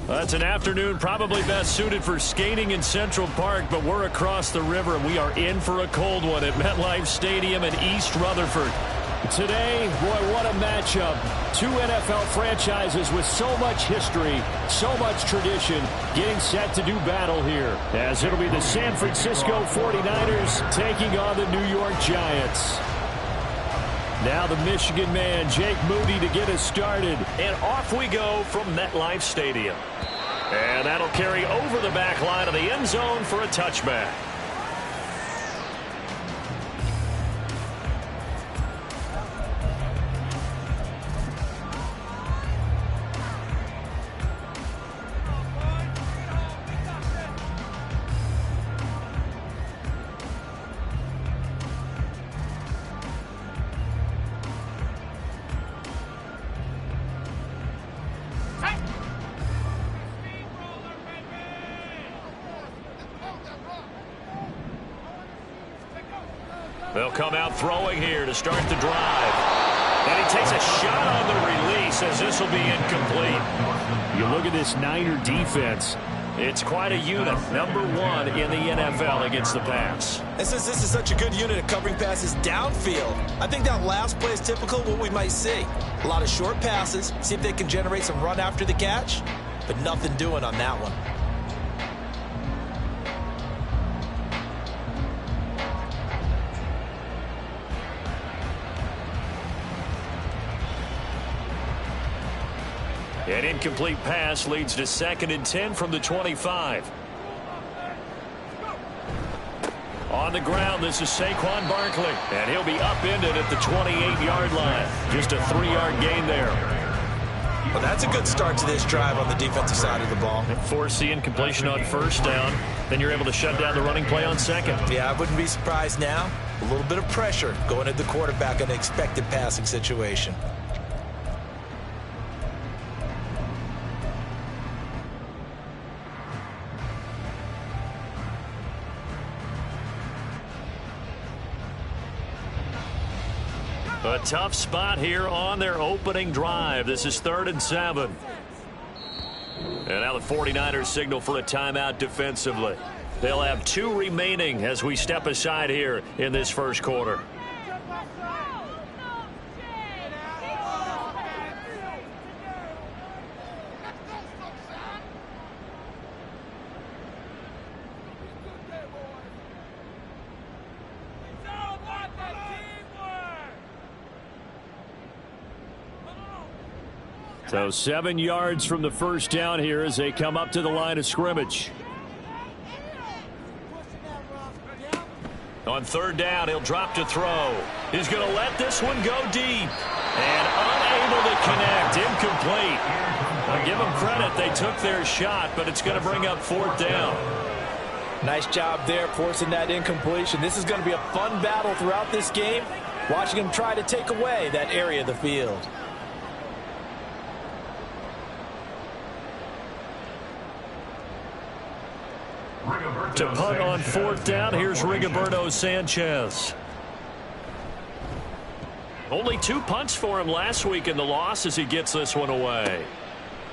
That's an afternoon probably best suited for skating in Central Park, but we're across the river, and we are in for a cold one at MetLife Stadium in East Rutherford. Today, boy, what a matchup. Two NFL franchises with so much history, so much tradition, getting set to do battle here, as it'll be the San Francisco 49ers taking on the New York Giants. Now the Michigan man, Jake Moody, to get us started. And off we go from MetLife Stadium. And that'll carry over the back line of the end zone for a touchback. They'll come out throwing here to start the drive. And he takes a shot on the release as this will be incomplete. You look at this Niner defense. It's quite a unit. Number one in the NFL against the pass. And since this is such a good unit of covering passes downfield, I think that last play is typical of what we might see. A lot of short passes, see if they can generate some run after the catch, but nothing doing on that one. An incomplete pass leads to 2nd and 10 from the 25. On the ground, this is Saquon Barkley, and he'll be upended at the 28-yard line. Just a 3-yard gain there. Well, that's a good start to this drive on the defensive side of the ball. Force the incompletion on first down. Then you're able to shut down the running play on second. Yeah, I wouldn't be surprised now. A little bit of pressure going at the quarterback in an expected passing situation. A tough spot here on their opening drive. This is 3rd and 7. And now the 49ers signal for a timeout defensively. They'll have 2 remaining as we step aside here in this first quarter. So 7 yards from the first down here as they come up to the line of scrimmage. On 3rd down, he'll drop to throw. He's going to let this one go deep. And unable to connect. Incomplete. I'll give them credit. They took their shot, but it's going to bring up 4th down. Nice job there forcing that incompletion. This is going to be a fun battle throughout this game. Watching him try to take away that area of the field. To punt on 4th down, here's Rigoberto Sanchez. Only 2 punts for him last week in the loss as he gets this one away.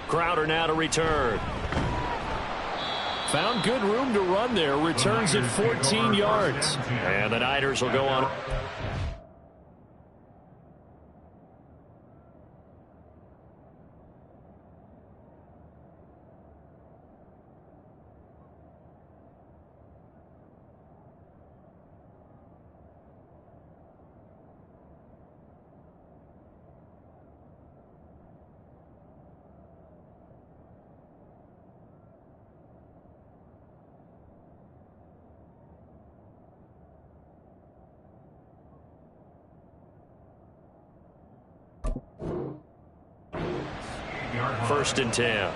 Crowder now to return. Found good room to run there. Returns at 14 yards. And the Niners will go on. First and 10.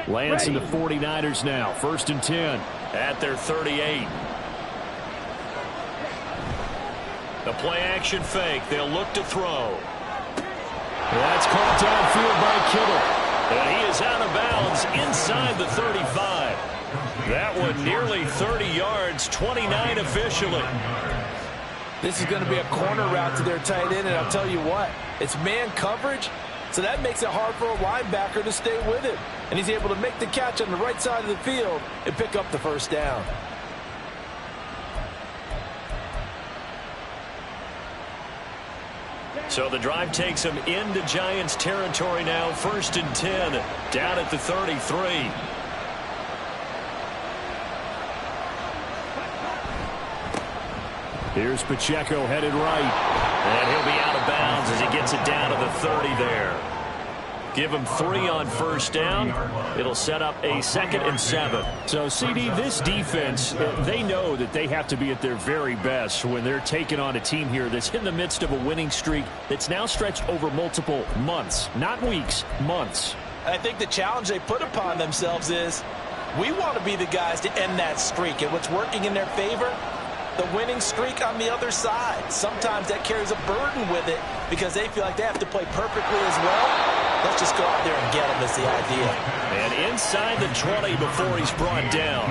Lands in the 49ers now. 1st and 10 at their 38. The play action fake. They'll look to throw. That's caught downfield by Kittle. And he is out of bounds inside the 35. That one nearly 30 yards, 29 officially. This is going to be a corner route to their tight end, and I'll tell you what, it's man coverage, so that makes it hard for a linebacker to stay with him. And he's able to make the catch on the right side of the field and pick up the first down. So the drive takes them into Giants territory now, 1st and 10, down at the 33. Here's Pacheco headed right. And he'll be out of bounds as he gets it down to the 30 there. Give him 3 on first down. It'll set up a 2nd and 7. So, CD, this defense, they know that they have to be at their very best when they're taking on a team here that's in the midst of a winning streak that's now stretched over multiple months. Not weeks, months. I think the challenge they put upon themselves is we want to be the guys to end that streak. And what's working in their favor? The winning streak on the other side. Sometimes that carries a burden with it because they feel like they have to play perfectly as well. Let's just go out there and get them is the idea. And inside the 20 before he's brought down.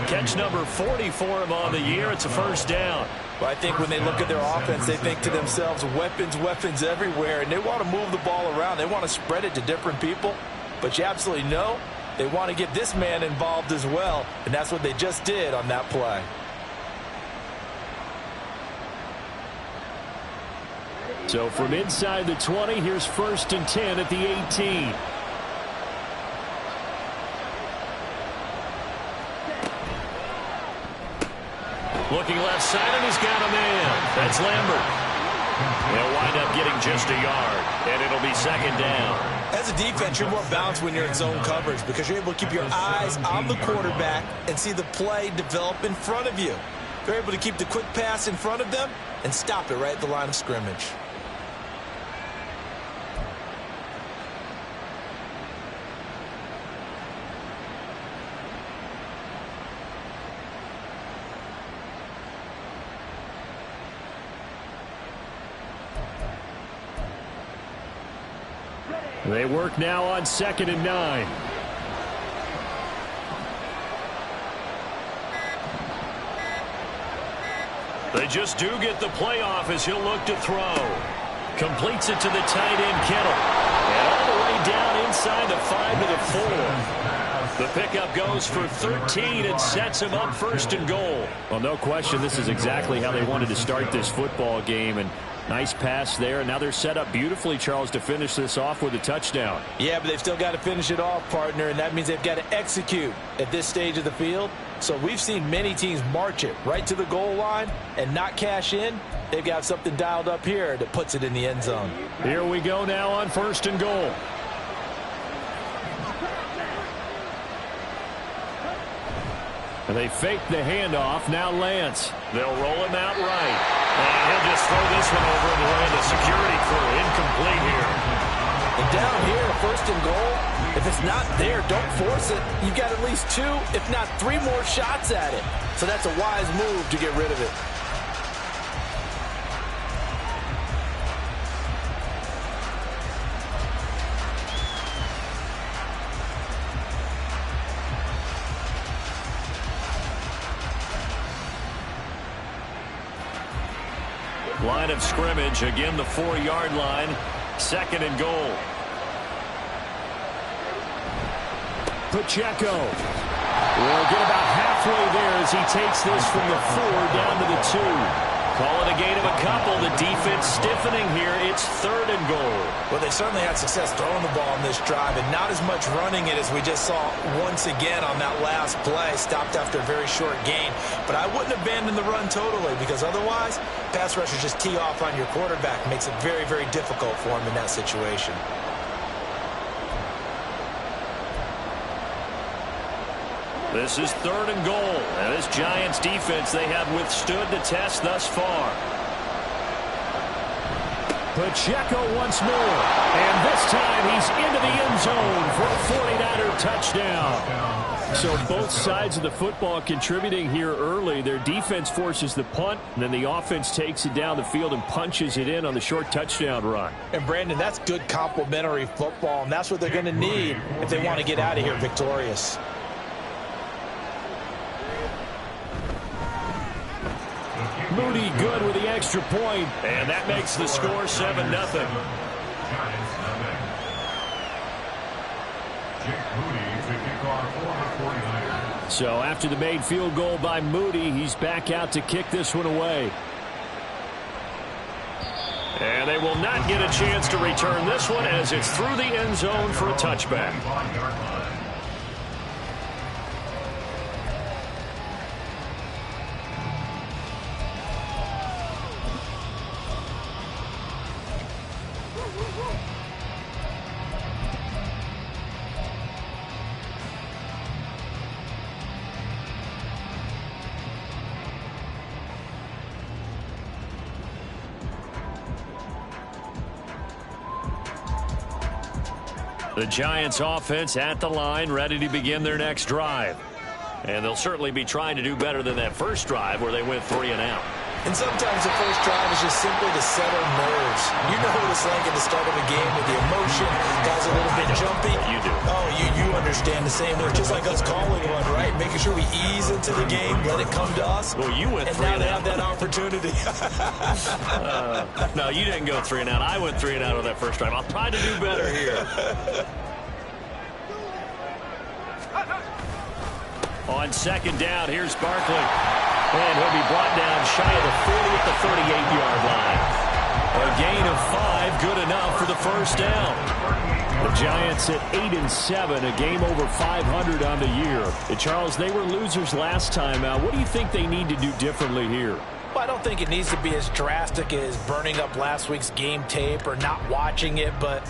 Catch number 40 for him on the year. It's a first down. Well, I think when they look at their offense, they think to themselves, weapons, weapons everywhere. And they want to move the ball around. They want to spread it to different people. But you absolutely know they want to get this man involved as well. And that's what they just did on that play. So from inside the 20, here's 1st and 10 at the 18. Looking left side, and he's got a man. That's Lambert. They'll wind up getting just a yard, and it'll be 2nd down. As a defense, you're more balanced when you're in zone coverage because you're able to keep your eyes on the quarterback and see the play develop in front of you. They're able to keep the quick pass in front of them and stop it right at the line of scrimmage. They work now on 2nd and 9. They just do get the playoff as he'll look to throw. Completes it to the tight end, Kittle. And all the way down inside the 5 to the 4. The pickup goes for 13 and sets him up 1st and goal. Well, no question, this is exactly how they wanted to start this football game. And nice pass there. And now they're set up beautifully, Charles, to finish this off with a touchdown. Yeah, but they've still got to finish it off, partner, and that means they've got to execute at this stage of the field. So we've seen many teams march it right to the goal line and not cash in. They've got something dialed up here that puts it in the end zone. Here we go now on 1st and goal. And they fake the handoff. Now Lance. They'll roll him out right. And he'll just throw this one over and land a security crew. Incomplete here. And down here, 1st and goal, if it's not there, don't force it. You've got at least 2, if not 3 more shots at it. So that's a wise move to get rid of it. Line of scrimmage, again the 4-yard line, 2nd and goal. Pacheco will get about halfway there as he takes this from the 4 down to the 2. Call it a gain of a couple. The defense stiffening here. It's 3rd and goal. Well, they certainly had success throwing the ball on this drive and not as much running it as we just saw once again on that last play. Stopped after a very short gain. But I wouldn't abandon the run totally because otherwise, pass rushers just tee off on your quarterback. Makes it very, very difficult for him in that situation. This is 3rd and goal. And this Giants defense, they have withstood the test thus far. Pacheco once more. And this time he's into the end zone for a 49er touchdown. So both sides of the football contributing here early. Their defense forces the punt, and then the offense takes it down the field and punches it in on the short touchdown run. And, Brandon, that's good complementary football, and that's what they're going to need if they want to get out of here victorious. Moody good with the extra point, and that makes the score 7-0. So after the made field goal by Moody, he's back out to kick this one away. And they will not get a chance to return this one as it's through the end zone for a touchback. The Giants offense at the line, ready to begin their next drive. And they'll certainly be trying to do better than that first drive where they went 3 and out. And sometimes the first drive is just simply to settle nerves. You know what it's like at the start of a game with the emotion. Guys a little bit jumpy. You do. Oh, you understand the same way. Just like us calling one, right? Making sure we ease into the game, let it come to us. Well, you went 3 and out. And now they have that opportunity. No, you didn't go 3 and out. I went 3 and out on that first drive. I'll try to do better here. On second down, here's Barkley. And he'll be brought down shy of the 40 at the 38-yard line. A gain of 5, good enough for the first down. The Giants at 8-7, a game over 500 on the year. And Charles, they were losers last time out. What do you think they need to do differently here? Well, I don't think it needs to be as drastic as burning up last week's game tape or not watching it, but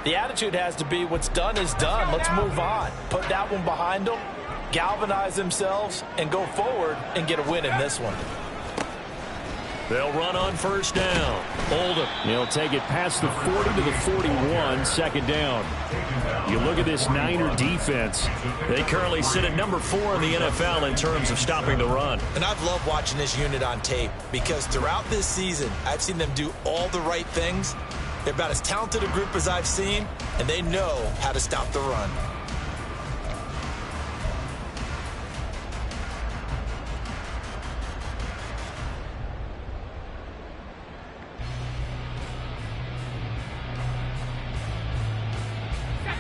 the attitude has to be what's done is done. Let's move on. Put that one behind them. Galvanize themselves and go forward and get a win in this one. They'll run on first down. Oldham. He'll take it past the 40 to the 41, second down. You look at this Niner defense. They currently sit at number 4 in the NFL in terms of stopping the run. And I've loved watching this unit on tape because throughout this season, I've seen them do all the right things. They're about as talented a group as I've seen, and they know how to stop the run.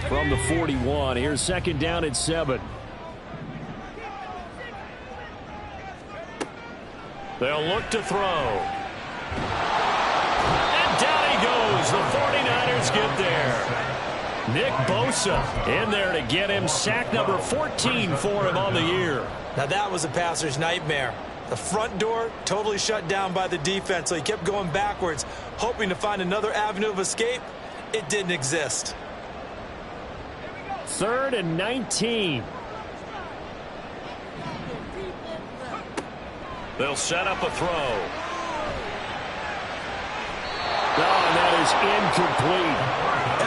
From the 41, here's second down at 7. They'll look to throw. And down he goes. The 49ers get there. Nick Bosa in there to get him. Sack number 14 for him on the year. Now that was a passer's nightmare. The front door totally shut down by the defense, so he kept going backwards, hoping to find another avenue of escape. It didn't exist. 3rd and 19. They'll set up a throw. Oh, and that is incomplete.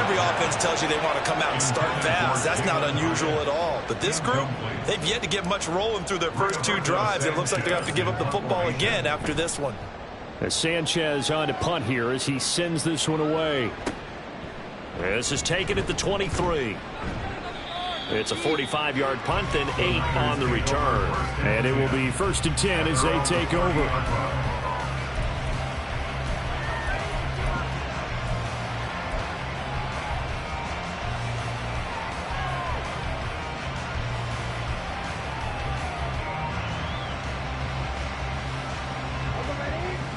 Every offense tells you they want to come out and start fast. That's not unusual at all. But this group, they've yet to get much rolling through their first 2 drives. It looks like they have to give up the football again after this one. As Sanchez on to punt here as he sends this one away. This is taken at the 23. It's a 45-yard punt, then 8 on the return. And it will be 1st and 10 as they take over.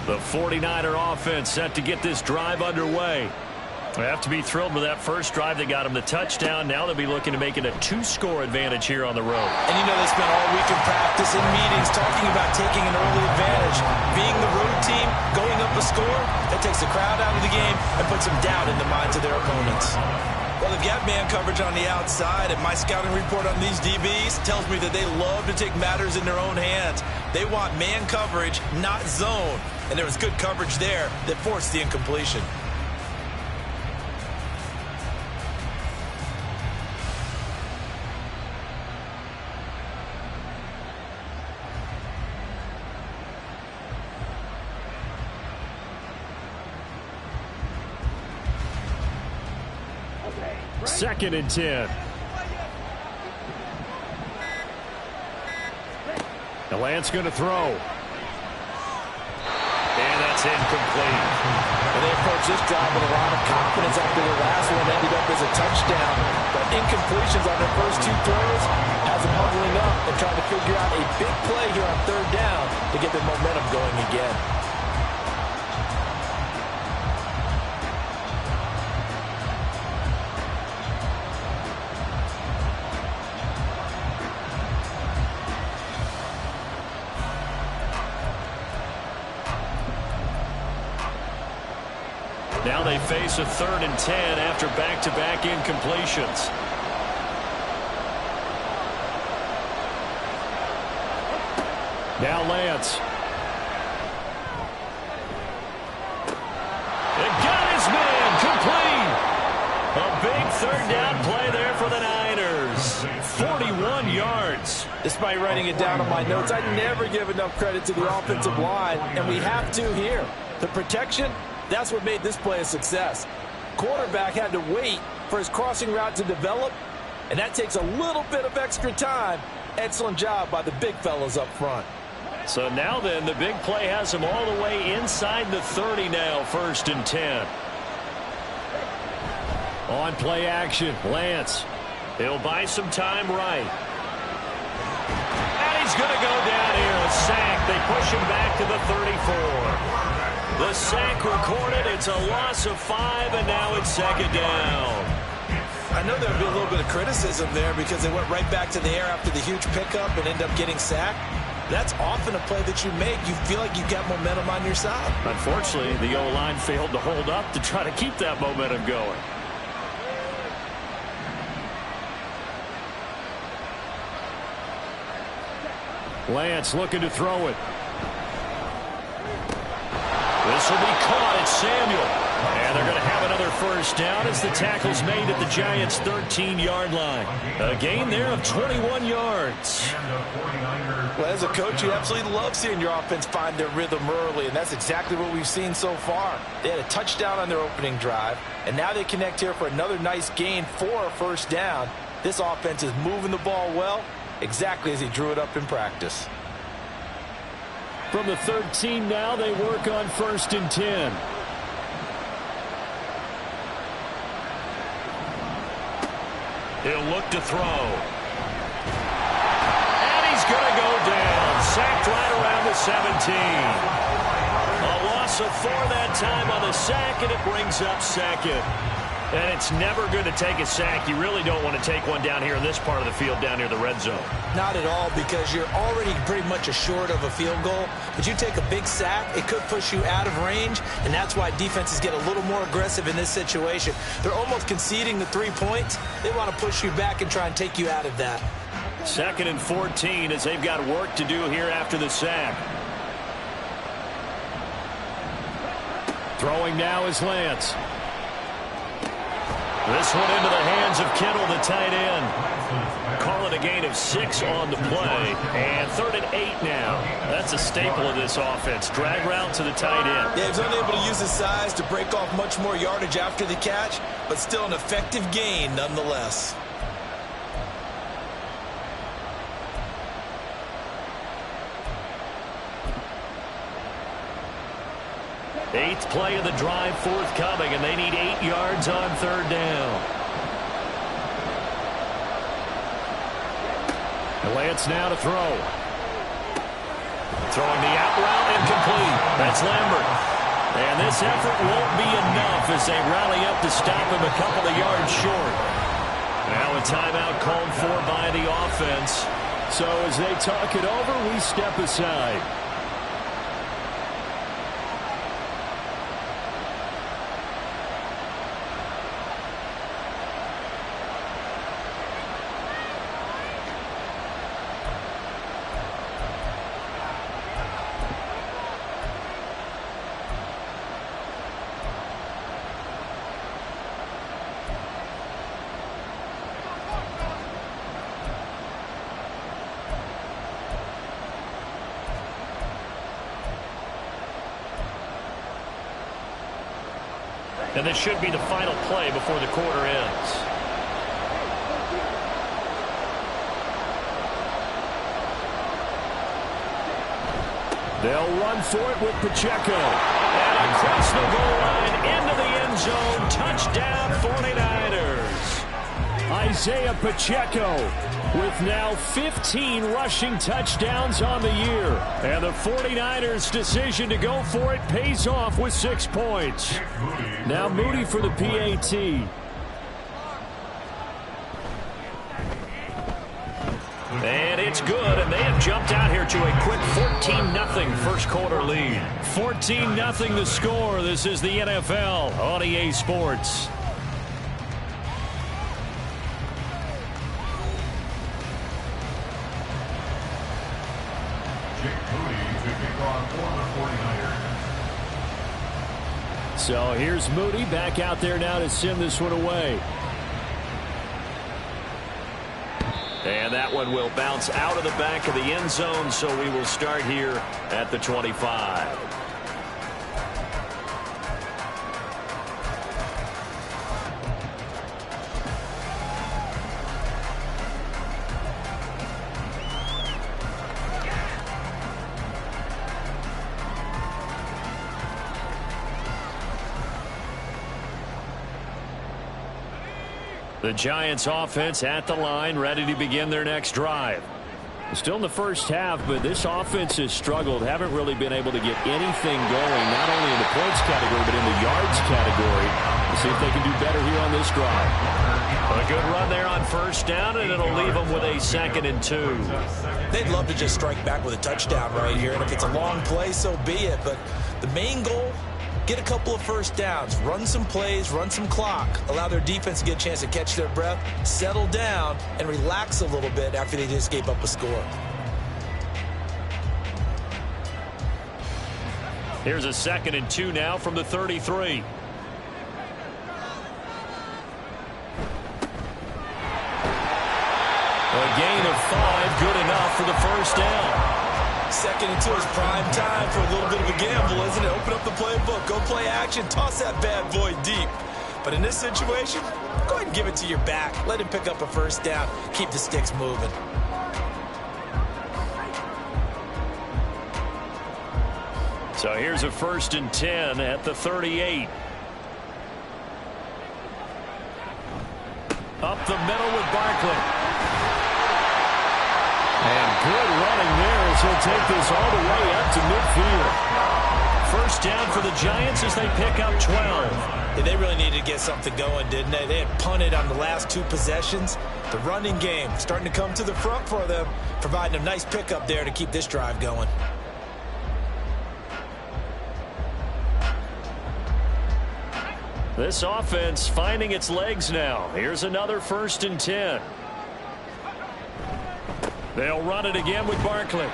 The 49er offense set to get this drive underway. They have to be thrilled with that first drive. They got him the touchdown. Now they'll be looking to make it a 2-score advantage here on the road. And you know they spent all week in practice, in meetings, talking about taking an early advantage. Being the road team, going up a score, that takes the crowd out of the game and puts some doubt in the minds of their opponents. Well, they've got man coverage on the outside, and my scouting report on these DBs tells me that they love to take matters in their own hands. They want man coverage, not zone. And there was good coverage there that forced the incompletion. Second and 10. The Lance going to throw. It's incomplete. And they approach this drive with a lot of confidence after the last one ended up as a touchdown. But incompletions on their first two throws has them huddling up and trying to figure out a big play here on third down to get their momentum going again. Now they face a 3rd and 10 after back-to-back incompletions. Now Lance. It got his man complete. A big 3rd down play there for the Niners. 41 yards. Despite writing it down on my notes, I never give enough credit to the offensive line, and we have to here. The protection, that's what made this play a success. Quarterback had to wait for his crossing route to develop, and that takes a little bit of extra time. Excellent job by the big fellas up front. So now then, the big play has him all the way inside the 30 now, 1st and 10. On play action, Lance. He'll buy some time right. And he's going to go down here. A sack. They push him back to the 34. The sack recorded. It's a loss of 5, and now it's 2nd down. I know there'll be a little bit of criticism there because they went right back to the air after the huge pickup and end up getting sacked. That's often a play that you make. You feel like you've got momentum on your side. Unfortunately, the O-line failed to hold up to try to keep that momentum going. Lance looking to throw it. This will be caught. It's Samuel. And they're going to have another 1st down as the tackle's made at the Giants' 13-yard line. A gain there of 21 yards. Well, as a coach, you absolutely love seeing your offense find their rhythm early, and that's exactly what we've seen so far. They had a touchdown on their opening drive, and now they connect here for another nice gain for a 1st down. This offense is moving the ball well, exactly as he drew it up in practice. From the 13 now, they work on 1st and 10. He'll look to throw. And he's going to go down. Sacked right around the 17. A loss of 4 that time on the sack, and it brings up 2nd. And it's never good to take a sack. You really don't want to take one down here in this part of the field, down near the red zone. Not at all, because you're already pretty much assured of a field goal. But you take a big sack, it could push you out of range, and that's why defenses get a little more aggressive in this situation. They're almost conceding the 3 points. They want to push you back and try and take you out of that. 2nd and 14 as they've got work to do here after the sack. Throwing now is Lance. This one into the hands of Kittle, the tight end. Call it a gain of 6 on the play. And 3rd and 8 now. That's a staple of this offense. Drag route to the tight end. Yeah, he's unable to use his size to break off much more yardage after the catch, but still an effective gain nonetheless. Eighth play of the drive forthcoming, and they need 8 yards on 3rd down. Lance now to throw. Throwing the out route, incomplete. That's Lambert. And this effort won't be enough as they rally up to stop him a couple of yards short. Now a timeout called for by the offense. So as they talk it over, we step aside. And this should be the final play before the quarter ends. They'll run for it with Pacheco. Across the goal line, into the end zone. Touchdown, 49ers. Isaiah Pacheco with now 15 rushing touchdowns on the year. And the 49ers' decision to go for it pays off with 6 points. Now Moody for the PAT. And it's good, and they have jumped out here to a quick 14-0 first quarter lead. 14-0 the score. This is the NFL on EA Sports. So here's Moody back out there now to send this one away. And that one will bounce out of the back of the end zone, so we will start here at the 25. The Giants offense at the line, ready to begin their next drive. Still in the first half, but this offense has struggled. Haven't really been able to get anything going, not only in the points category, but in the yards category. We'll see if they can do better here on this drive. A good run there on first down, and it'll leave them with a 2nd and 2. They'd love to just strike back with a touchdown right here, and if it's a long play, so be it. But the main goal, get a couple of first downs, run some plays, run some clock, allow their defense to get a chance to catch their breath, settle down, and relax a little bit after they just gave up a score. Here's a 2nd and 2 now from the 33. A gain of 5, good enough for the first down. 2nd and 2 is prime time for a little bit of a gamble, isn't it? Open up the playbook, go play action, toss that bad boy deep. But in this situation, go ahead and give it to your back. Let him pick up a first down. Keep the sticks moving. So here's a 1st and 10 at the 38. Up the middle with Barkley. And good running there as he'll take this all the way up to midfield. First down for the Giants as they pick up 12. Yeah, they really needed to get something going, didn't they? They had punted on the last 2 possessions. The running game starting to come to the front for them, providing a nice pickup there to keep this drive going. This offense finding its legs now. Here's another 1st and 10. They'll run it again with Barkley.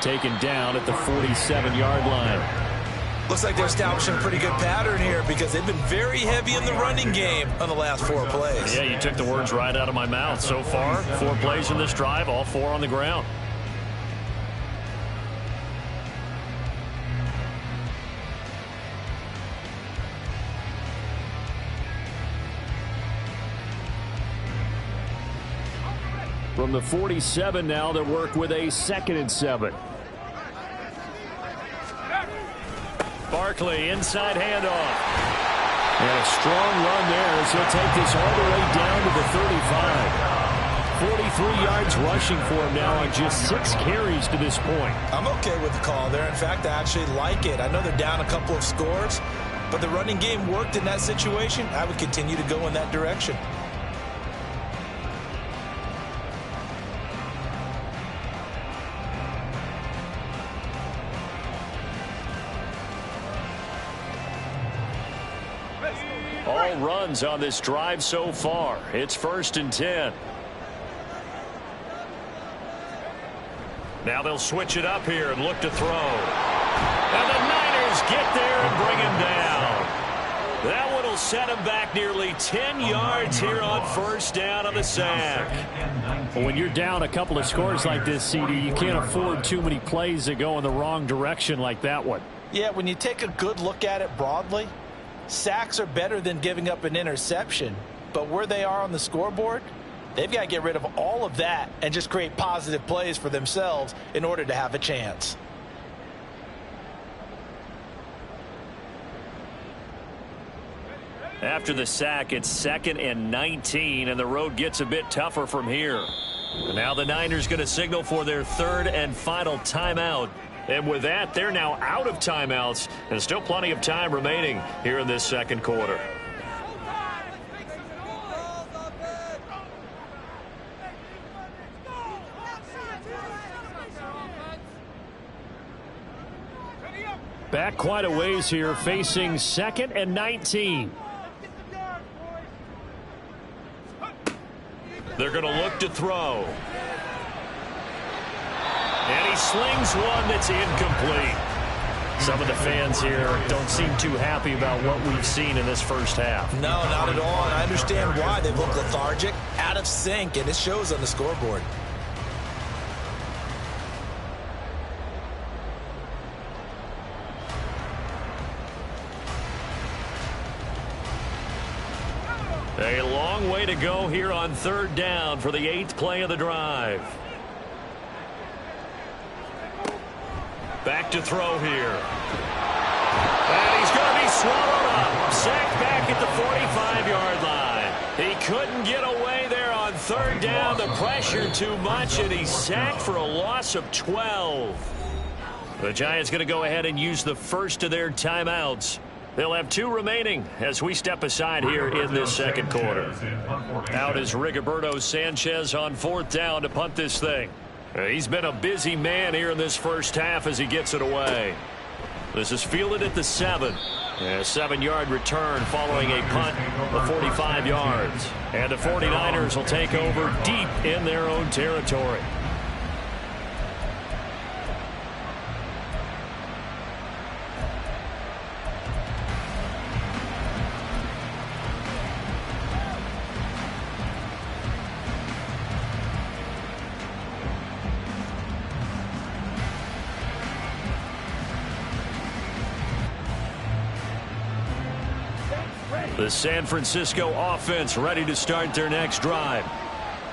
Taken down at the 47-yard line. Looks like they're establishing a pretty good pattern here because they've been very heavy in the running game on the last 4 plays. Yeah, you took the words right out of my mouth. So far, 4 plays in this drive, all 4 on the ground. From the 47 now, they work with a 2nd and 7. Barkley, inside handoff. And a strong run there as he'll take this all the way down to the 35. 43 yards rushing for him now on just 6 carries to this point. I'm okay with the call there. In fact, I actually like it. I know they're down a couple of scores, but the running game worked in that situation. I would continue to go in that direction. All runs on this drive so far. It's 1st and 10. Now they'll switch it up here and look to throw. And the Niners get there and bring him down. That one will set him back nearly 10 yards here on 1st down on the sack. Well, when you're down a couple of scores like this, CD, you can't afford too many plays that go in the wrong direction like that one. Yeah, when you take a good look at it broadly, sacks are better than giving up an interception. But where they are on the scoreboard, they've got to get rid of all of that and just create positive plays for themselves in order to have a chance. After the sack, it's 2nd and 19, and the road gets a bit tougher from here. And now the Niners going to signal for their 3rd and final timeout. And with that, they're now out of timeouts, and still plenty of time remaining here in this second quarter. Back quite a ways here, facing 2nd and 19. They're going to look to throw. And he slings one that's incomplete. Some of the fans here don't seem too happy about what we've seen in this first half. No, not at all. And I understand why. They look lethargic, out of sync, and it shows on the scoreboard. A long way to go here on 3rd down for the 8th play of the drive. Back to throw here. And he's going to be swallowed up. Sacked back at the 45-yard line. He couldn't get away there on 3rd down. The pressure too much, and he's sacked for a loss of 12. The Giants going to go ahead and use the first of their timeouts. They'll have 2 remaining as we step aside here in this second quarter. Out is Rigoberto Sanchez on 4th down to punt this thing. He's been a busy man here in this first half as he gets it away. This is fielded at the 7. A 7-yard return following a punt of 45 yards. And the 49ers will take over deep in their own territory. The San Francisco offense ready to start their next drive.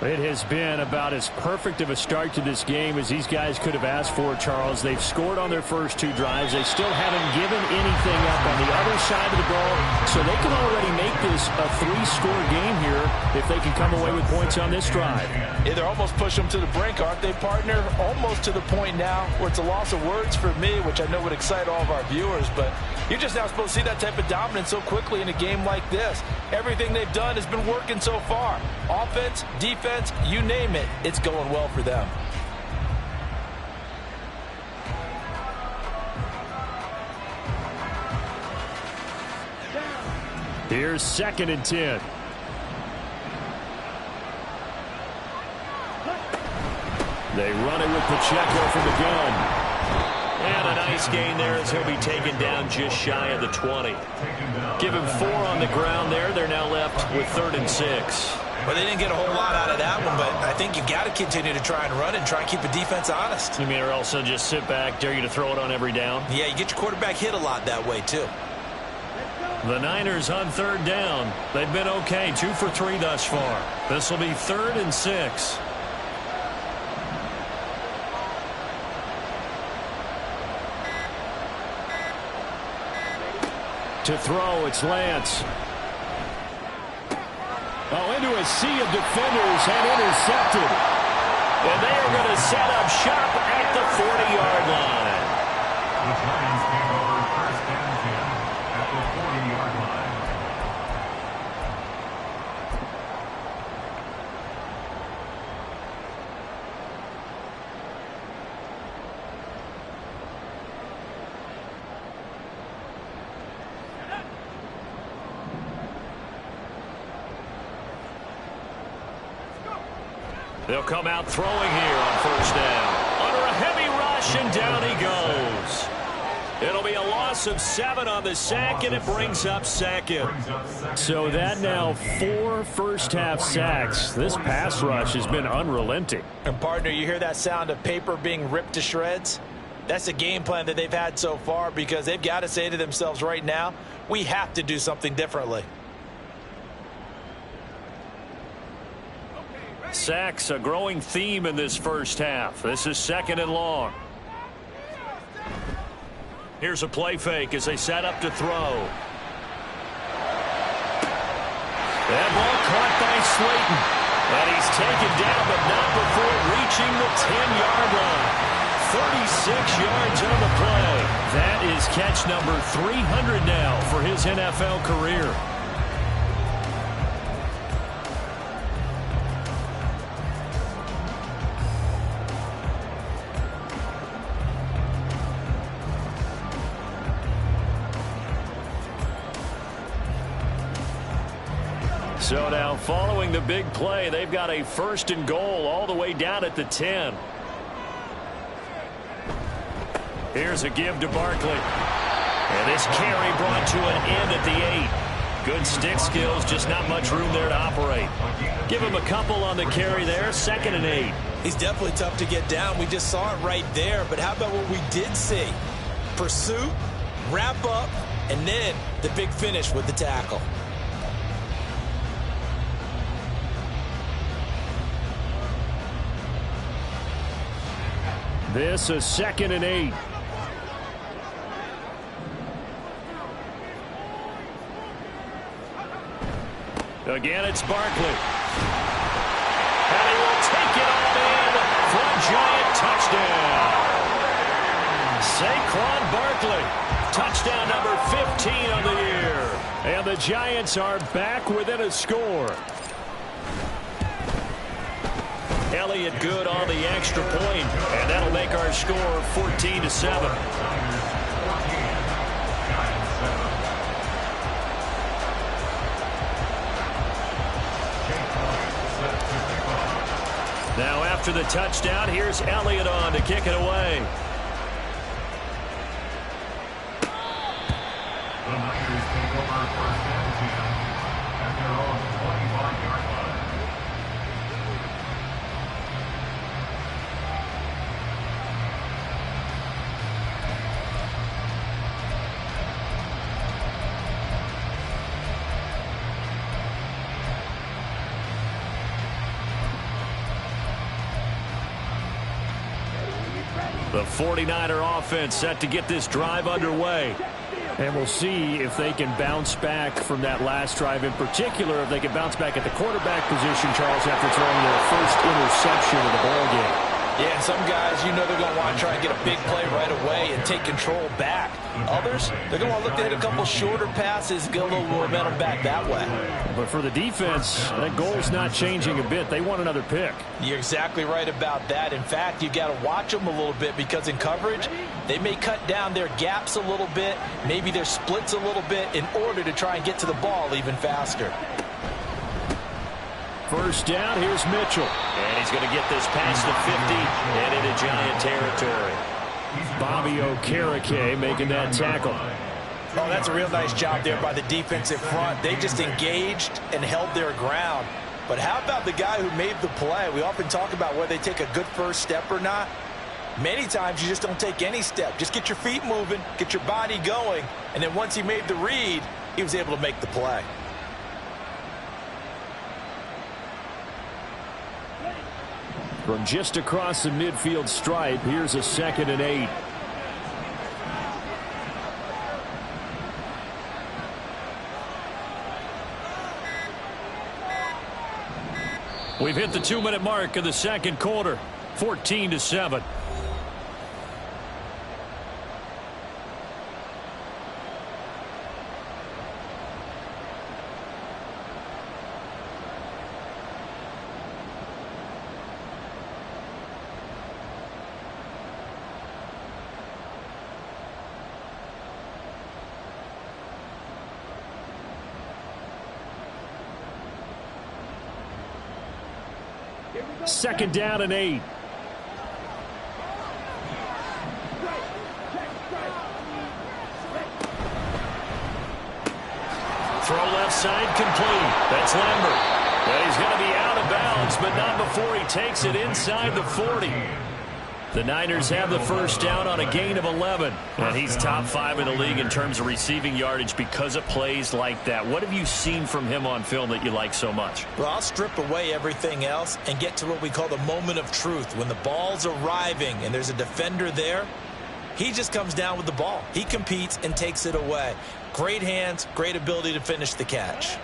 It has been about as perfect of a start to this game as these guys could have asked for, Charles. They've scored on their first 2 drives. They still haven't given anything up on the other side of the ball, so they can already make this a 3-score game here if they can come away with points on this drive. Yeah, they're almost pushing them to the brink, aren't they, partner? Almost to the point now where it's a loss of words for me, which I know would excite all of our viewers, but you're just now supposed to see that type of dominance so quickly in a game like this. Everything they've done has been working so far. Offense, defense, you name it, it's going well for them. Here's 2nd and 10. They run it with Pacheco from the gun. And a nice gain there as he'll be taken down just shy of the 20. Give him 4 on the ground there. They're now left with 3rd and 6. Well, they didn't get a whole lot out of that one, but I think you've got to continue to try and run and try and keep the defense honest. You mean, or else they'll just sit back, dare you to throw it on every down? Yeah, you get your quarterback hit a lot that way, too. The Niners on 3rd down. They've been okay, 2 for 3 thus far. This will be 3rd and 6. To throw, it's Lance. Oh, into a sea of defenders and intercepted. And they are going to set up shop at the 40-yard line. The Giants take over 1st and 10 at the 40-yard line. They'll come out throwing here on 1st down. Under a heavy rush, and down he goes. It'll be a loss of 7 on the sack, and it brings up 2nd. So that now 4 first-half sacks. This pass rush has been unrelenting. And, partner, you hear that sound of paper being ripped to shreds? That's the game plan that they've had so far because they've got to say to themselves right now, we have to do something differently. Sacks, a growing theme in this first half. This is 2nd and long. Here's a play fake as they set up to throw. That ball caught by Slayton. And he's taken down, but not before reaching the 10-yard line. 36 yards on the play. That is catch number 300 now for his NFL career. So now following the big play, they've got a 1st and goal all the way down at the 10. Here's a give to Barkley. And this carry brought to an end at the 8. Good stick skills, just not much room there to operate. Give him a couple on the carry there, 2nd and 8. He's definitely tough to get down. We just saw it right there. But how about what we did see? Pursuit, wrap up, and then the big finish with the tackle. This is 2nd and 8. Again, it's Barkley. And he will take it all in for a Giant touchdown. Saquon Barkley, touchdown number 15 on the year. And the Giants are back within a score. Elliott good on the extra point, and that'll make our score 14-7. Now after the touchdown, here's Elliott on to kick it away. The Niners take over 1st and 10 at their own 25-yard line. The 49er offense set to get this drive underway. And we'll see if they can bounce back from that last drive. In particular, if they can bounce back at the quarterback position, Charles, after throwing their first interception of the ballgame. Yeah, and some guys, you know they're going to want to try and get a big play right away and take control back. Others, they're going to want to look to hit a couple shorter passes, get a little momentum back that way. But for the defense, that goal's not changing a bit. They want another pick. You're exactly right about that. In fact, you got to watch them a little bit because in coverage, they may cut down their gaps a little bit, maybe their splits a little bit in order to try and get to the ball even faster. First down, here's Mitchell. And he's going to get this past the 50 and into Giant territory. Bobby Okereke making that tackle. Oh, that's a real nice job there by the defensive front. They just engaged and held their ground. But how about the guy who made the play? We often talk about whether they take a good first step or not. Many times you just don't take any step. Just get your feet moving, get your body going, and then once he made the read, he was able to make the play. From just across the midfield stripe, here's a 2nd and 8. We've hit the 2-minute mark of the second quarter, 14-7. Second down and 8. Throw left side complete. That's Lambert. And he's going to be out of bounds, but not before he takes it inside the 40. The Niners have the first down on a gain of 11. And he's top 5 in the league in terms of receiving yardage because of plays like that. What have you seen from him on film that you like so much? Well, I'll strip away everything else and get to what we call the moment of truth. When the ball's arriving and there's a defender there, he just comes down with the ball. He competes and takes it away. Great hands, great ability to finish the catch.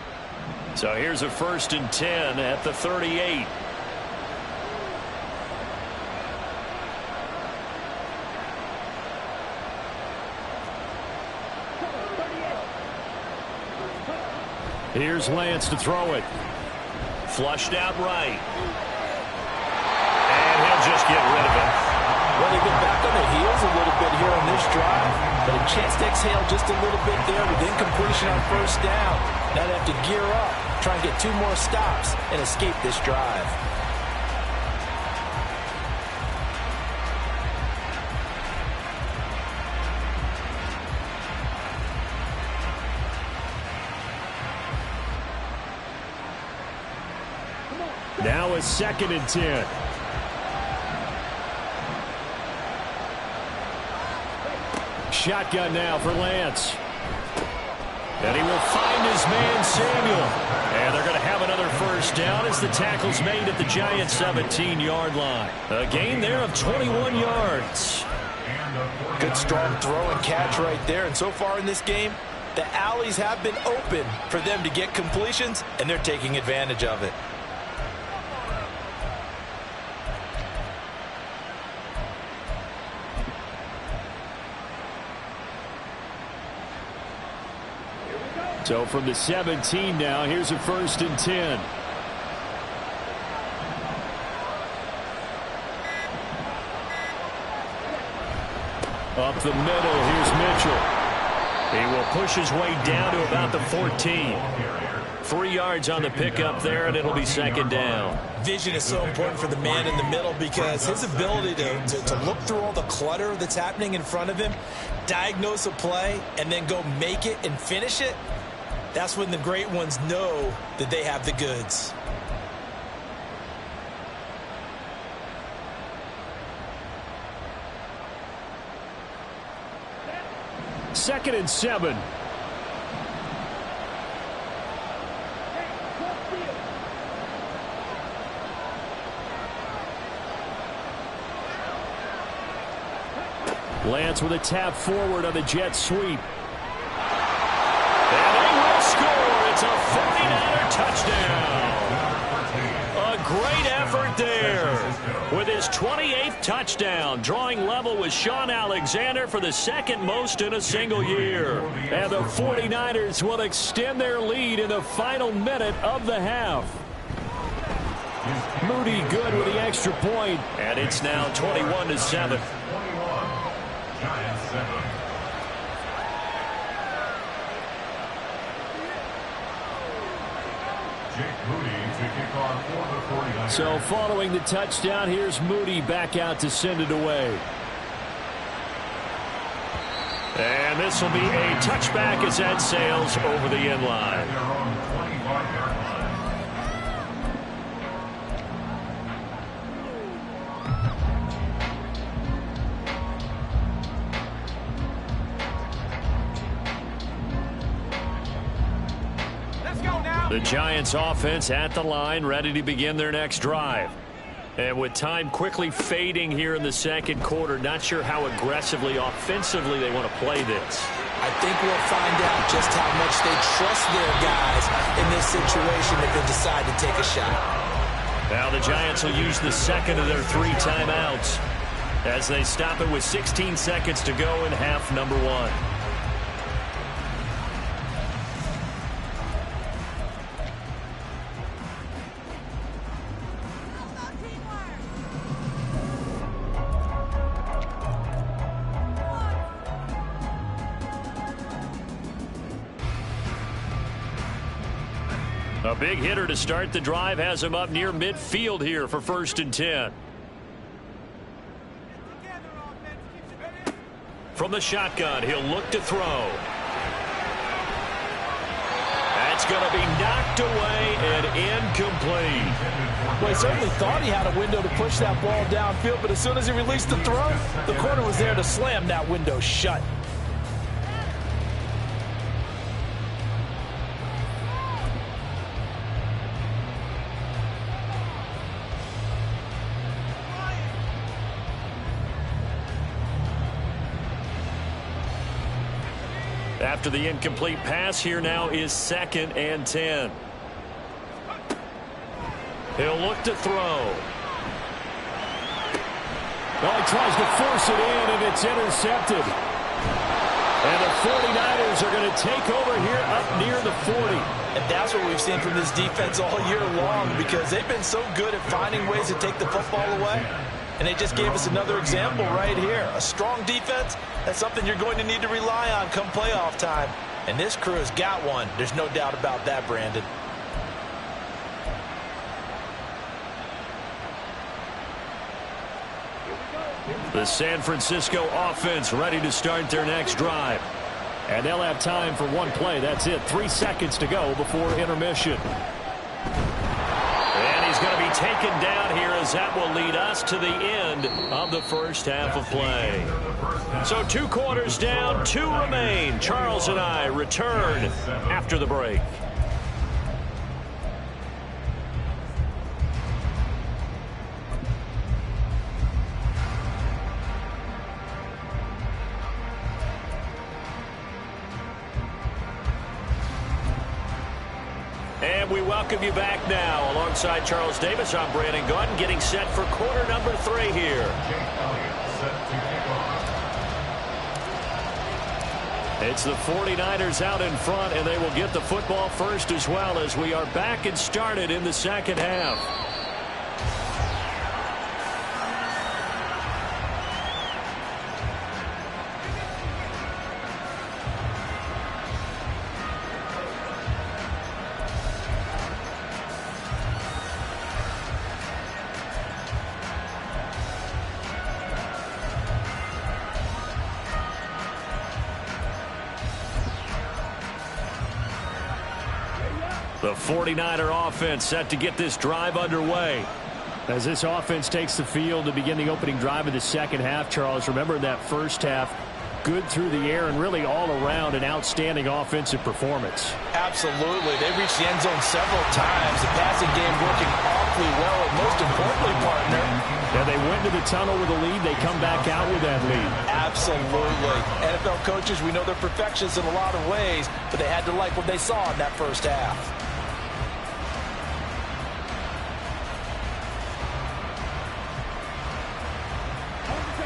So here's a 1st and 10 at the 38. Here's Lance to throw it. Flushed out right. And he'll just get rid of it. Well, they've been back on their heels a little bit here on this drive, but a chance to exhale just a little bit there with incompletion on 1st down. Now they have to gear up, try and get 2 more stops, and escape this drive. Now a 2nd and 10. Shotgun now for Lance. And he will find his man Samuel. And they're going to have another 1st down as the tackle's made at the Giants' 17-yard line. A gain there of 21 yards. Good strong throw and catch right there. And so far in this game, the alleys have been open for them to get completions, and they're taking advantage of it. So from the 17 now, here's a 1st and 10. Up the middle, here's Mitchell. He will push his way down to about the 14. 3 yards on the pickup there, and it'll be 2nd down. Vision is so important for the man in the middle because his ability to look through all the clutter that's happening in front of him, diagnose a play, and then go make it and finish it, that's when the great ones know that they have the goods. Second and 7. Lance with a tap forward on the jet sweep. And they will score. It's a 49er touchdown. A great effort there with his 28th touchdown, drawing level with Sean Alexander for the 2nd most in a single year. And the 49ers will extend their lead in the final minute of the half. Moody good with the extra point, and it's now 21-7. Giants 7. Jake Moody to kick off for the 49ers. So following the touchdown, here's Moody back out to send it away. And this will be a touchback as that sails over the end line. Their own 25-yard line. The Giants offense at the line, ready to begin their next drive. And with time quickly fading here in the 2nd quarter, not sure how aggressively, offensively they want to play this. I think we'll find out just how much they trust their guys in this situation if they decide to take a shot. Now the Giants will use the 2nd of their 3 timeouts as they stop it with 16 seconds to go in half number 1. A big hitter to start the drive has him up near midfield here for 1st and 10. From the shotgun, he'll look to throw. That's going to be knocked away and incomplete. Well, he certainly thought he had a window to push that ball downfield, but as soon as he released the throw, the corner was there to slam that window shut. After the incomplete pass, here now is 2nd and 10. He'll look to throw. Well, he tries to force it in, and it's intercepted. And the 49ers are going to take over here up near the 40. And that's what we've seen from this defense all year long, because they've been so good at finding ways to take the football away. And they just gave us another example right here. A strong defense, that's something you're going to need to rely on come playoff time. And this crew has got one. There's no doubt about that, Brandon. The San Francisco offense ready to start their next drive. And they'll have time for one play. That's it. 3 seconds to go before intermission. And he's going to be taken down here, as that will lead us to the end of the first half of play. So 2 quarters down, 2 remain. Charles and I return after the break. And we welcome you back now. Alongside Charles Davis, I'm Brandon Gaudin, getting set for quarter number 3 here. It's the 49ers out in front, and they will get the football first as well, as we are back and started in the second half. The 49er offense set to get this drive underway. As this offense takes the field to begin the opening drive of the second half, Charles, remember that first half, good through the air and really all around an outstanding offensive performance. Absolutely. They reached the end zone several times. The passing game working awfully well, and most importantly, partner, yeah, they went to the tunnel with a lead. They come back out with that lead. Absolutely. NFL coaches, we know they're perfectionists in a lot of ways, but they had to like what they saw in that first half.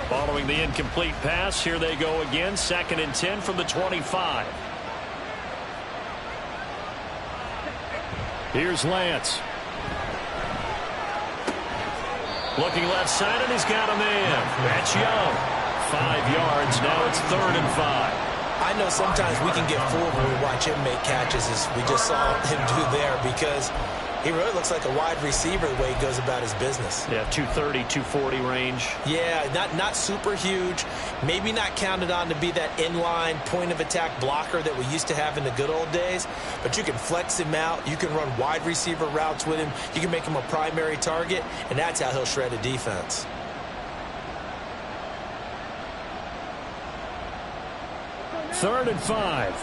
Following the incomplete pass, here they go again. 2nd and 10 from the 25. Here's Lance. Looking left side, and he's got a man. That's Young. 5 yards. Now it's 3rd and 5. I know sometimes we can get fooled when we watch him make catches, as we just saw him do there, because he really looks like a wide receiver the way he goes about his business. Yeah, 230, 240 range. Yeah, not super huge. Maybe not counted on to be that inline point-of-attack blocker that we used to have in the good old days. But you can flex him out. You can run wide receiver routes with him. You can make him a primary target, and that's how he'll shred a defense. Third and 5.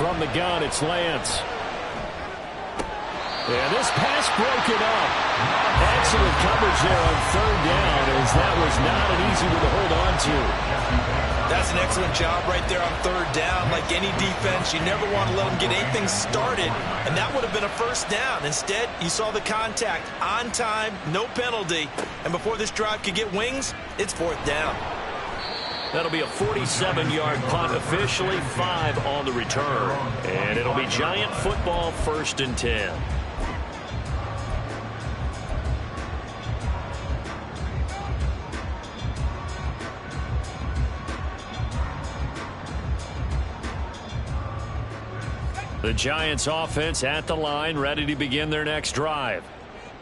From the gun, it's Lance. Yeah, this pass broken up. Excellent coverage there on 3rd down, as that was not an easy one to hold on to. That's an excellent job right there on 3rd down. Like any defense, you never want to let them get anything started, and that would have been a first down. Instead, you saw the contact on time, no penalty, and before this drive could get wings, it's 4th down. That'll be a 47-yard punt, officially 5 on the return. And it'll be Giant football, 1st and 10. The Giants offense at the line, ready to begin their next drive.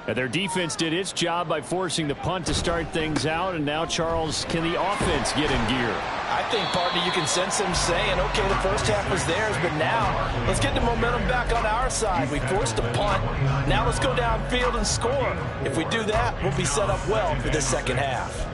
And their defense did its job by forcing the punt to start things out. And now, Charles, can the offense get in gear? I think, partner, you can sense them saying, okay, the first half was theirs, but now let's get the momentum back on our side. We forced a punt. Now let's go downfield and score. If we do that, we'll be set up well for the second half.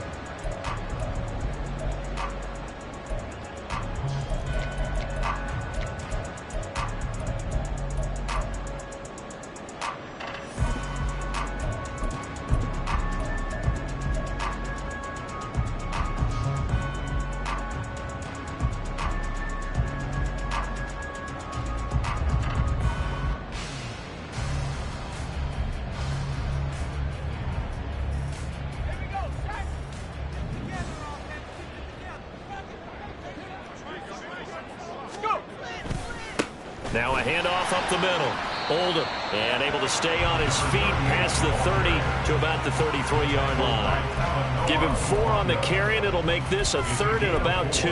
Now a handoff up the middle. Oldham, and able to stay on his feet past the 30 to about the 33-yard line. Give him 4 on the carry, and it'll make this a 3rd and about 2.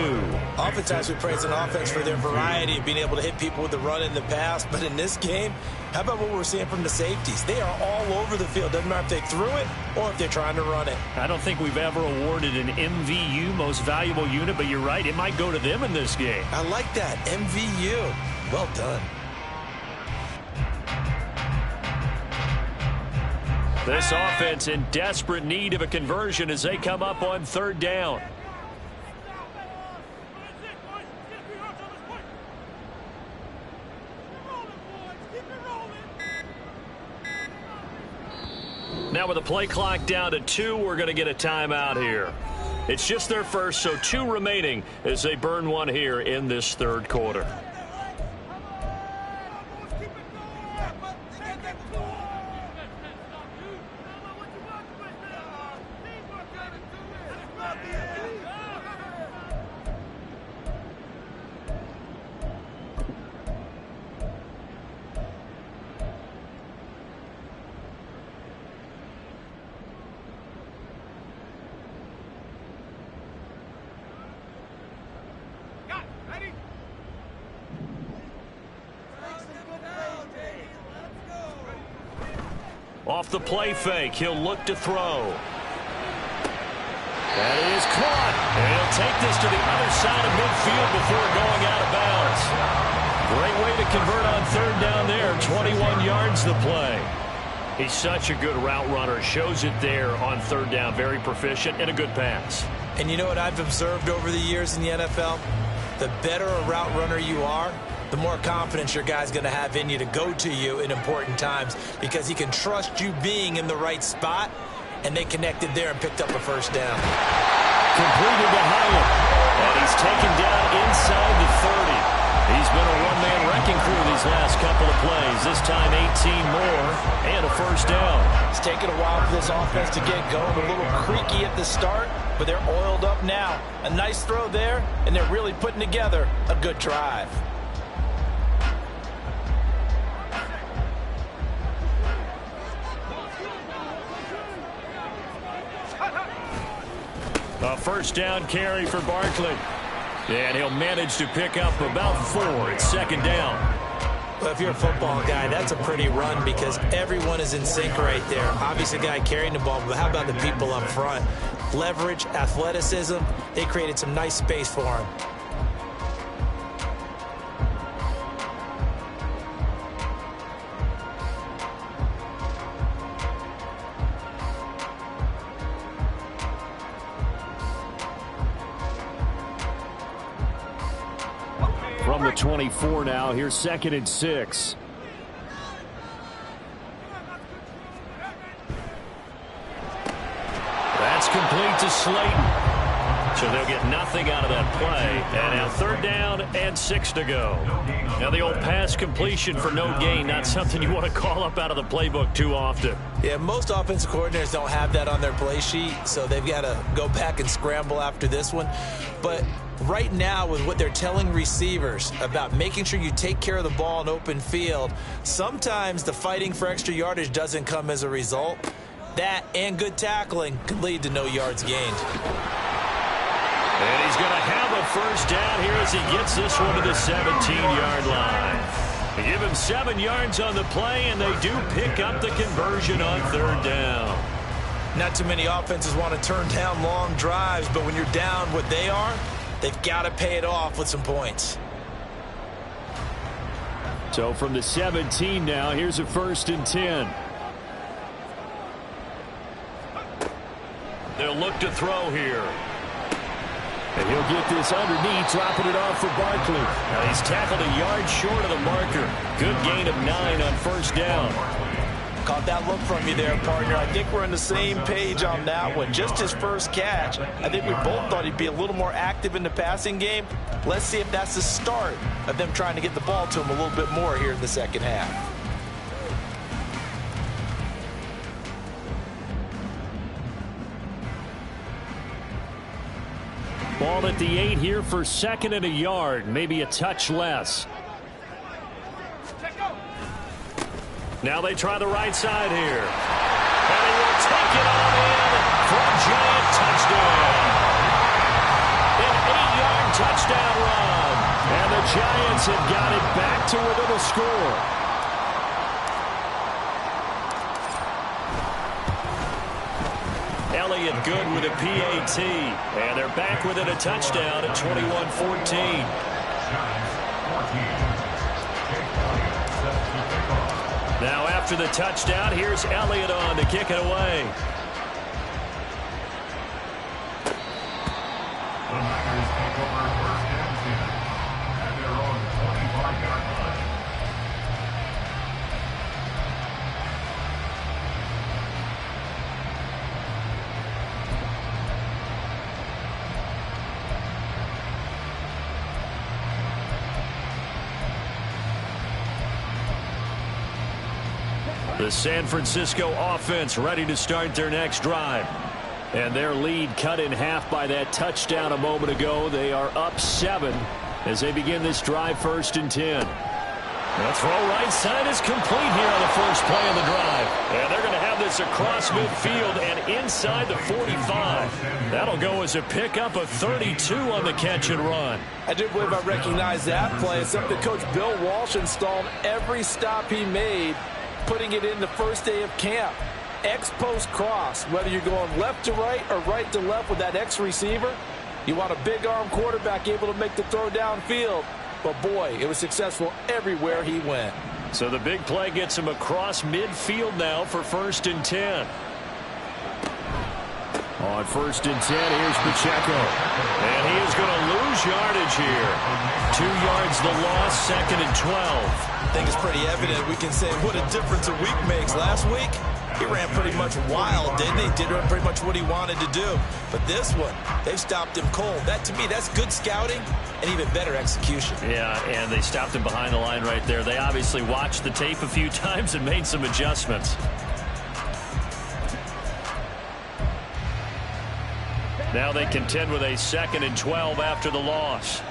Oftentimes we praise an offense for their variety of being able to hit people with the run and the pass, but in this game, how about what we're seeing from the safeties? They are all over the field. Doesn't matter if they threw it or if they're trying to run it. I don't think we've ever awarded an MVU, most valuable unit, but you're right, it might go to them in this game. I like that, MVU. Well done. This offense in desperate need of a conversion as they come up on 3rd down. Now with the play clock down to 2, we're going to get a timeout here. It's just their first, so 2 remaining as they burn one here in this 3rd quarter. Off the play fake, he'll look to throw. That is caught. And he'll take this to the other side of midfield before going out of bounds. Great way to convert on 3rd down there. 21 yards the play. He's such a good route runner. Shows it there on 3rd down. Very proficient and a good pass. And you know what I've observed over the years in the NFL? The better a route runner you are, the more confidence your guy's going to have in you to go to you in important times because he can trust you being in the right spot, and they connected there and picked up a 1st down. Completed to Hyatt, and he's taken down inside the 30. He's been a one-man wrecking crew these last couple of plays. This time 18 more and a 1st down. It's taken a while for this offense to get going. A little creaky at the start, but they're oiled up now. A nice throw there, and they're really putting together a good drive. A 1st down carry for Barkley. And he'll manage to pick up about 4. It's 2nd down. Well, if you're a football guy, that's a pretty run because everyone is in sync right there. Obviously, the guy carrying the ball, but how about the people up front? Leverage, athleticism, they created some nice space for him. From the 24 now, here's 2nd and 6. That's complete to Slayton. So they'll get nothing out of that play. And now 3rd down and 6 to go. Now the old pass completion for no gain, not something you want to call up out of the playbook too often. Yeah, most offensive coordinators don't have that on their play sheet, so they've got to go back and scramble after this one. But right now, with what they're telling receivers about making sure you take care of the ball in open field, sometimes the fighting for extra yardage doesn't come as a result. That and good tackling could lead to no yards gained. And he's going to have a 1st down here as he gets this one to the 17-yard line. They give him 7 yards on the play, and they do pick up the conversion on 3rd down. Not too many offenses want to turn down long drives, but when you're down what they are, they've got to pay it off with some points. So from the 17 now, here's a 1st and 10. They'll look to throw here. And he'll get this underneath, dropping it off for Barkley. Now he's tackled a yard short of the marker. Good gain of 9 on 1st down. Caught that look from you there, partner. I think we're on the same page on that one. Just his first catch. I think we both thought he'd be a little more active in the passing game. Let's see if that's the start of them trying to get the ball to him a little bit more here in the 2nd half. Ball at the 8 here for 2nd and a yard, maybe a touch less. Now they try the right side here. And he will take it on in for a Giant touchdown. An 8-yard touchdown run. And the Giants have got it back to within a score. Elliott good with a PAT. And they're back within a touchdown at 21-14. Now after the touchdown, here's Elliott on to kick it away. The Niners take over first and 10 at their own 25-yard line. The San Francisco offense ready to start their next drive. And their lead cut in half by that touchdown a moment ago. They are up 7 as they begin this drive, 1st and 10. The throw right side is complete here on the first play of the drive. And they're going to have this across midfield and inside the 45. That'll go as a pickup of 32 on the catch and run. I do believe I recognize that play. It's something Coach Bill Walsh installed every stop he made, putting it in the first day of camp. X-post cross, whether you're going left to right or right to left with that X receiver, you want a big arm quarterback able to make the throw downfield. But boy, it was successful everywhere he went. So the big play gets him across midfield now for 1st and 10. On 1st and 10, here's Pacheco. And he is going to lose yardage here. 2 yards the loss, 2nd and 12. I think it's pretty evident. We can say what a difference a week makes. Last week, he ran pretty much wild, didn't he? Did pretty much what he wanted to do. But this one, they stopped him cold. That, to me, that's good scouting and even better execution. Yeah, and they stopped him behind the line right there. They obviously watched the tape a few times and made some adjustments. Now they contend with a 2nd and 12 after the loss.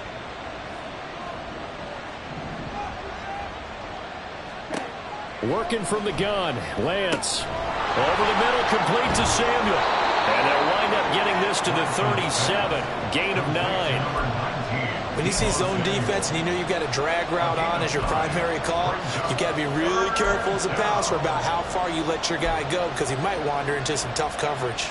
Working from the gun, Lance. Over the middle, complete to Samuel. And they'll wind up getting this to the 37. Gain of 9. When you see zone defense and you know you've got a drag route on as your primary call, you've got to be really careful as a passer about how far you let your guy go, because he might wander into some tough coverage.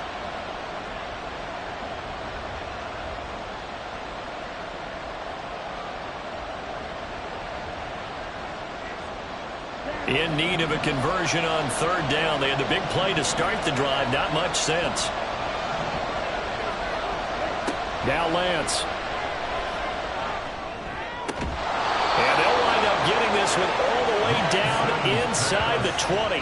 In need of a conversion on 3rd down. They had the big play to start the drive. Not much sense. Now Lance. And they'll wind up getting this one all the way down inside the 20.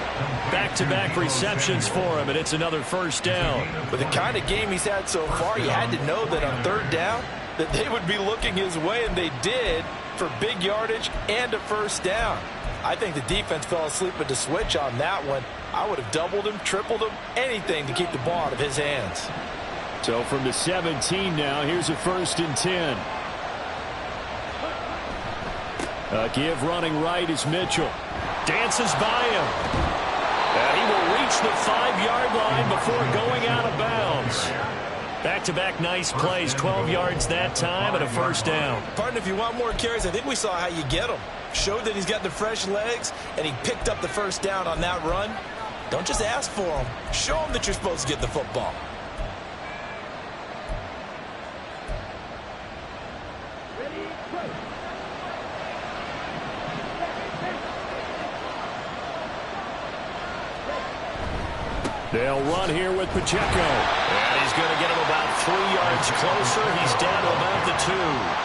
Back-to-back receptions for him, and it's another 1st down. With the kind of game he's had so far, you had to know that on 3rd down that they would be looking his way, and they did, for big yardage and a 1st down. I think the defense fell asleep with the switch on that one. I would have doubled him, tripled him, anything to keep the ball out of his hands. So from the 17 now, here's a 1st and 10. A give running right is Mitchell. Dances by him. And he will reach the 5-yard line before going out of bounds. Back-to-back nice plays, 12 yards that time and a 1st down. Partner, if you want more carries, I think we saw how you get them. Showed that he's got the fresh legs, and he picked up the 1st down on that run. Don't just ask for them. Show them that you're supposed to get the football. They'll run here with Pacheco. And he's going to get him about 3 yards closer. He's down to about the 2.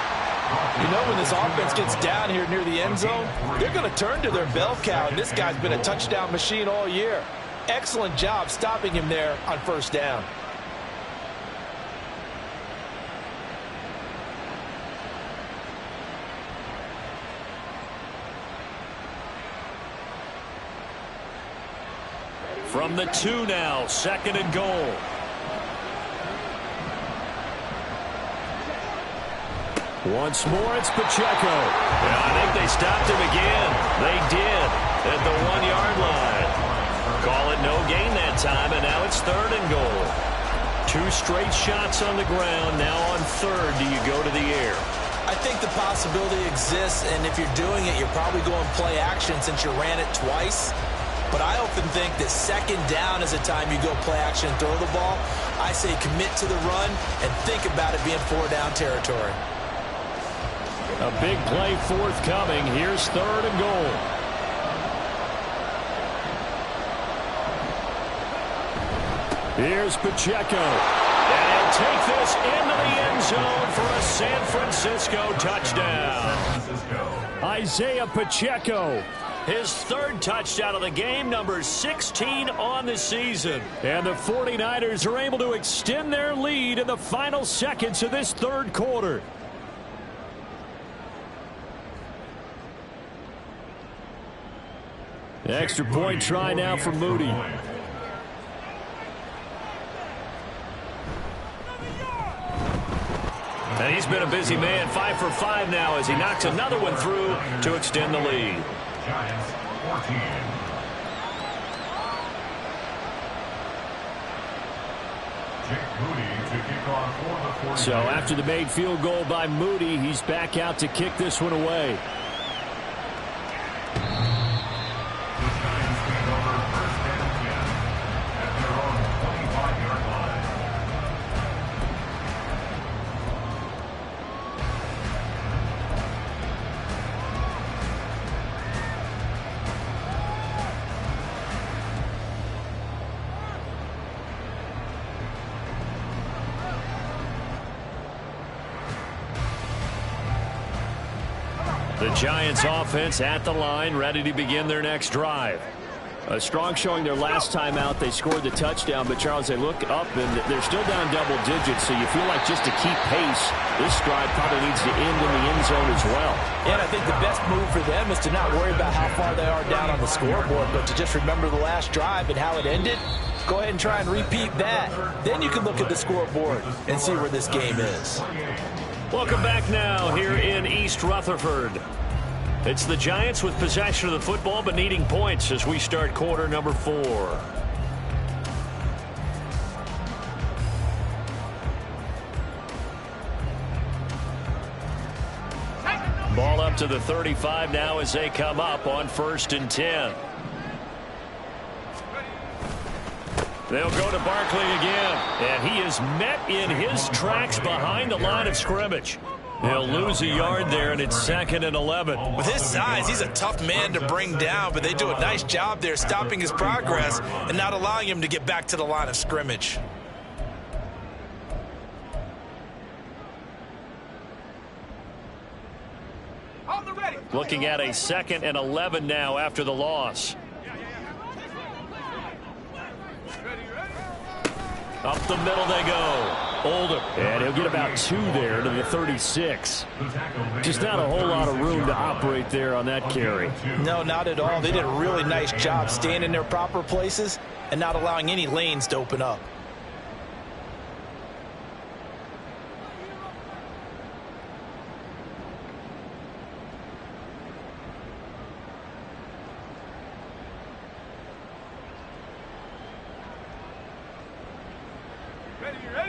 You know, when this offense gets down here near the end zone, they're going to turn to their bell cow, and this guy's been a touchdown machine all year. Excellent job stopping him there on 1st down. From the 2 now, 2nd and goal. Once more, it's Pacheco. And I think they stopped him again. They did at the 1-yard line. no gain that time, and now it's 3rd and goal. 2 straight shots on the ground. Now on 3rd, do you go to the air? I think the possibility exists, and if you're doing it, you're probably going play action since you ran it twice. But I often think that 2nd down is a time you go play action and throw the ball. I say commit to the run and think about it being 4-down territory. A big play forthcoming. Here's 3rd and goal. Here's Pacheco. And he'll take this into the end zone for a San Francisco touchdown. Isaiah Pacheco. His 3rd touchdown of the game, number 16 on the season. And the 49ers are able to extend their lead in the final seconds of this 3rd quarter. Extra point try now for Moody. And he's been a busy man, 5 for 5 now as he knocks another one through to extend the lead. Giants 14. So after the made field goal by Moody, he's back out to kick this one away. The Giants take over 1st and 10 at their own 25-yard line. The Giants offense at the line, ready to begin their next drive. A strong showing their last time out. They scored the touchdown, but Charles, they look up and they're still down double digits, so you feel like just to keep pace, this drive probably needs to end in the end zone as well. And I think the best move for them is to not worry about how far they are down on the scoreboard, but to just remember the last drive and how it ended. Go ahead and try and repeat that. Then you can look at the scoreboard and see where this game is. Welcome back now here in East Rutherford. It's the Giants with possession of the football but needing points as we start quarter number 4. Ball up to the 35 now as they come up on 1st and 10. They'll go to Barkley again, and he is met in his tracks behind the line of scrimmage. He'll lose a yard there, and it's 2nd and 11. With his size, he's a tough man to bring down, but they do a nice job there stopping his progress and not allowing him to get back to the line of scrimmage. Looking at a 2nd and 11 now after the loss. Up the middle they go. Oldham. And he'll get about 2 there to the 36. Just not a whole lot of room to operate there on that carry. No, not at all. They did a really nice job staying in their proper places and not allowing any lanes to open up.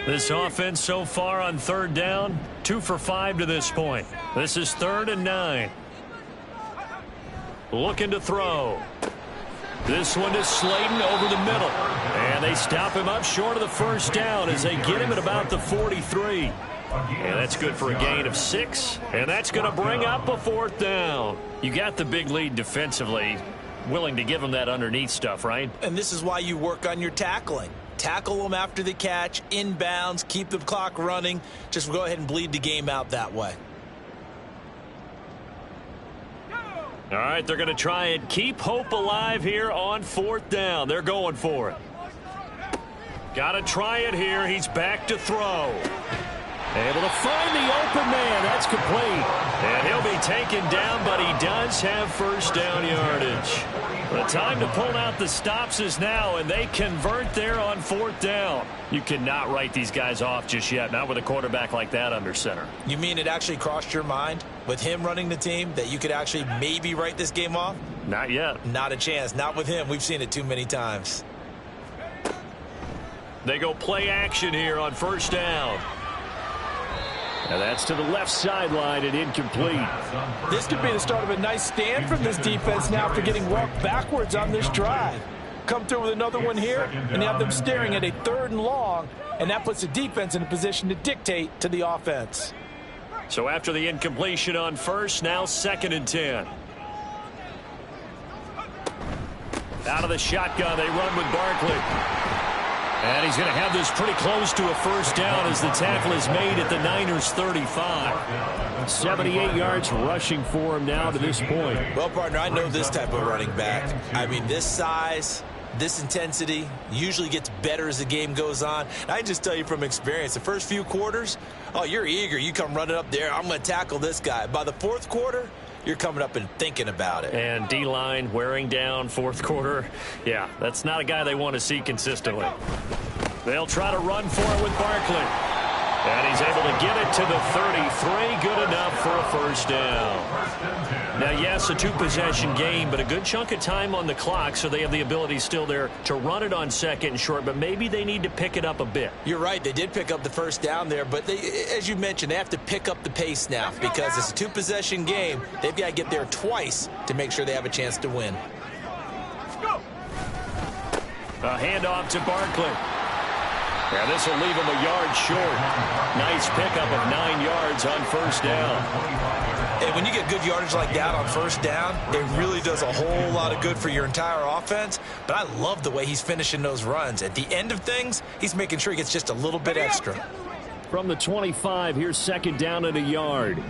This offense so far on 3rd down, 2 for 5 to this point. This is 3rd and 9. Looking to throw. This one is Slayton over the middle. And they stop him up short of the 1st down as they get him at about the 43. And that's good for a gain of 6. And that's going to bring up a 4th down. You got the big lead defensively. Willing to give them that underneath stuff, right? And this is why you work on your tackling. Tackle them after the catch, inbounds, keep the clock running. Just go ahead and bleed the game out that way. All right, they're going to try and keep hope alive here on 4th down. They're going for it. Got to try it here. He's back to throw. Able to find the open man. That's complete. And he'll be taken down, but he does have 1st down yardage. The time to pull out the stops is now, and they convert there on 4th down. You cannot write these guys off just yet, not with a quarterback like that under center. You mean it actually crossed your mind with him running the team that you could actually maybe write this game off? Not yet. Not a chance. Not with him. We've seen it too many times. They go play action here on first down. Now that's to the left sideline and incomplete. This could be the start of a nice stand from this defense now after getting walked backwards on this drive. Come through with another one here, and you have them staring at a 3rd and long, and that puts the defense in a position to dictate to the offense. So after the incompletion on first, now 2nd and 10. Out of the shotgun, they run with Barkley. And he's going to have this pretty close to a first down as the tackle is made at the Niners' 35. 78 yards rushing for him now to this point. Well, partner, I know this type of running back. I mean, this size, this intensity usually gets better as the game goes on. And I can just tell you from experience, the first few quarters, oh, you're eager. You come running up there, I'm going to tackle this guy. By the 4th quarter, you're coming up and thinking about it. And D-line wearing down 4th quarter. Yeah, that's not a guy they want to see consistently. They'll try to run for it with Barkley. And he's able to get it to the 33. Good enough for a first down. Now, yes, a 2-possession game, but a good chunk of time on the clock, so they have the ability still there to run it on 2nd and short, but maybe they need to pick it up a bit. You're right. They did pick up the first down there, but they, as you mentioned, they have to pick up the pace now because it's a 2-possession game. They've got to get there twice to make sure they have a chance to win. A handoff to Barkley. Yeah, this will leave him a yard short. Nice pickup of 9 yards on first down. And when you get good yardage like that on first down, it really does a whole lot of good for your entire offense. But I love the way he's finishing those runs. At the end of things, he's making sure he gets just a little bit extra. From the 25, here's 2nd down and a yard.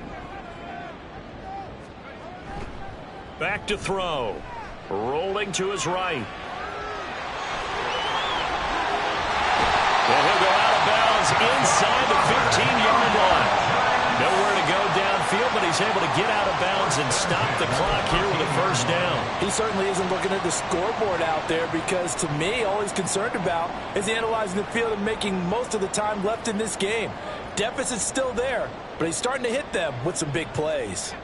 Back to throw. Rolling to his right. And he'll go out of bounds inside the 15-yard line. Nowhere to go downfield, but he's able to get out of bounds and stop the clock here with a first down. He certainly isn't looking at the scoreboard out there because, to me, all he's concerned about is analyzing the field and making most of the time left in this game. Deficit's still there, but he's starting to hit them with some big plays.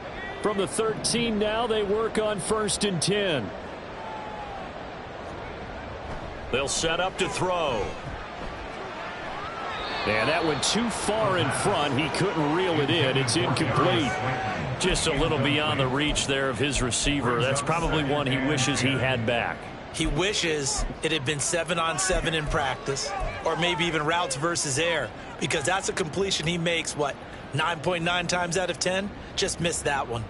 From the 13 now, they work on 1st and 10. They'll set up to throw. And that went too far in front. He couldn't reel it in. It's incomplete. Just a little beyond the reach there of his receiver. That's probably one he wishes he had back. He wishes it had been 7-on-7 in practice, or maybe even routes versus air, because that's a completion he makes, 9.9 times out of 10? Just missed that one.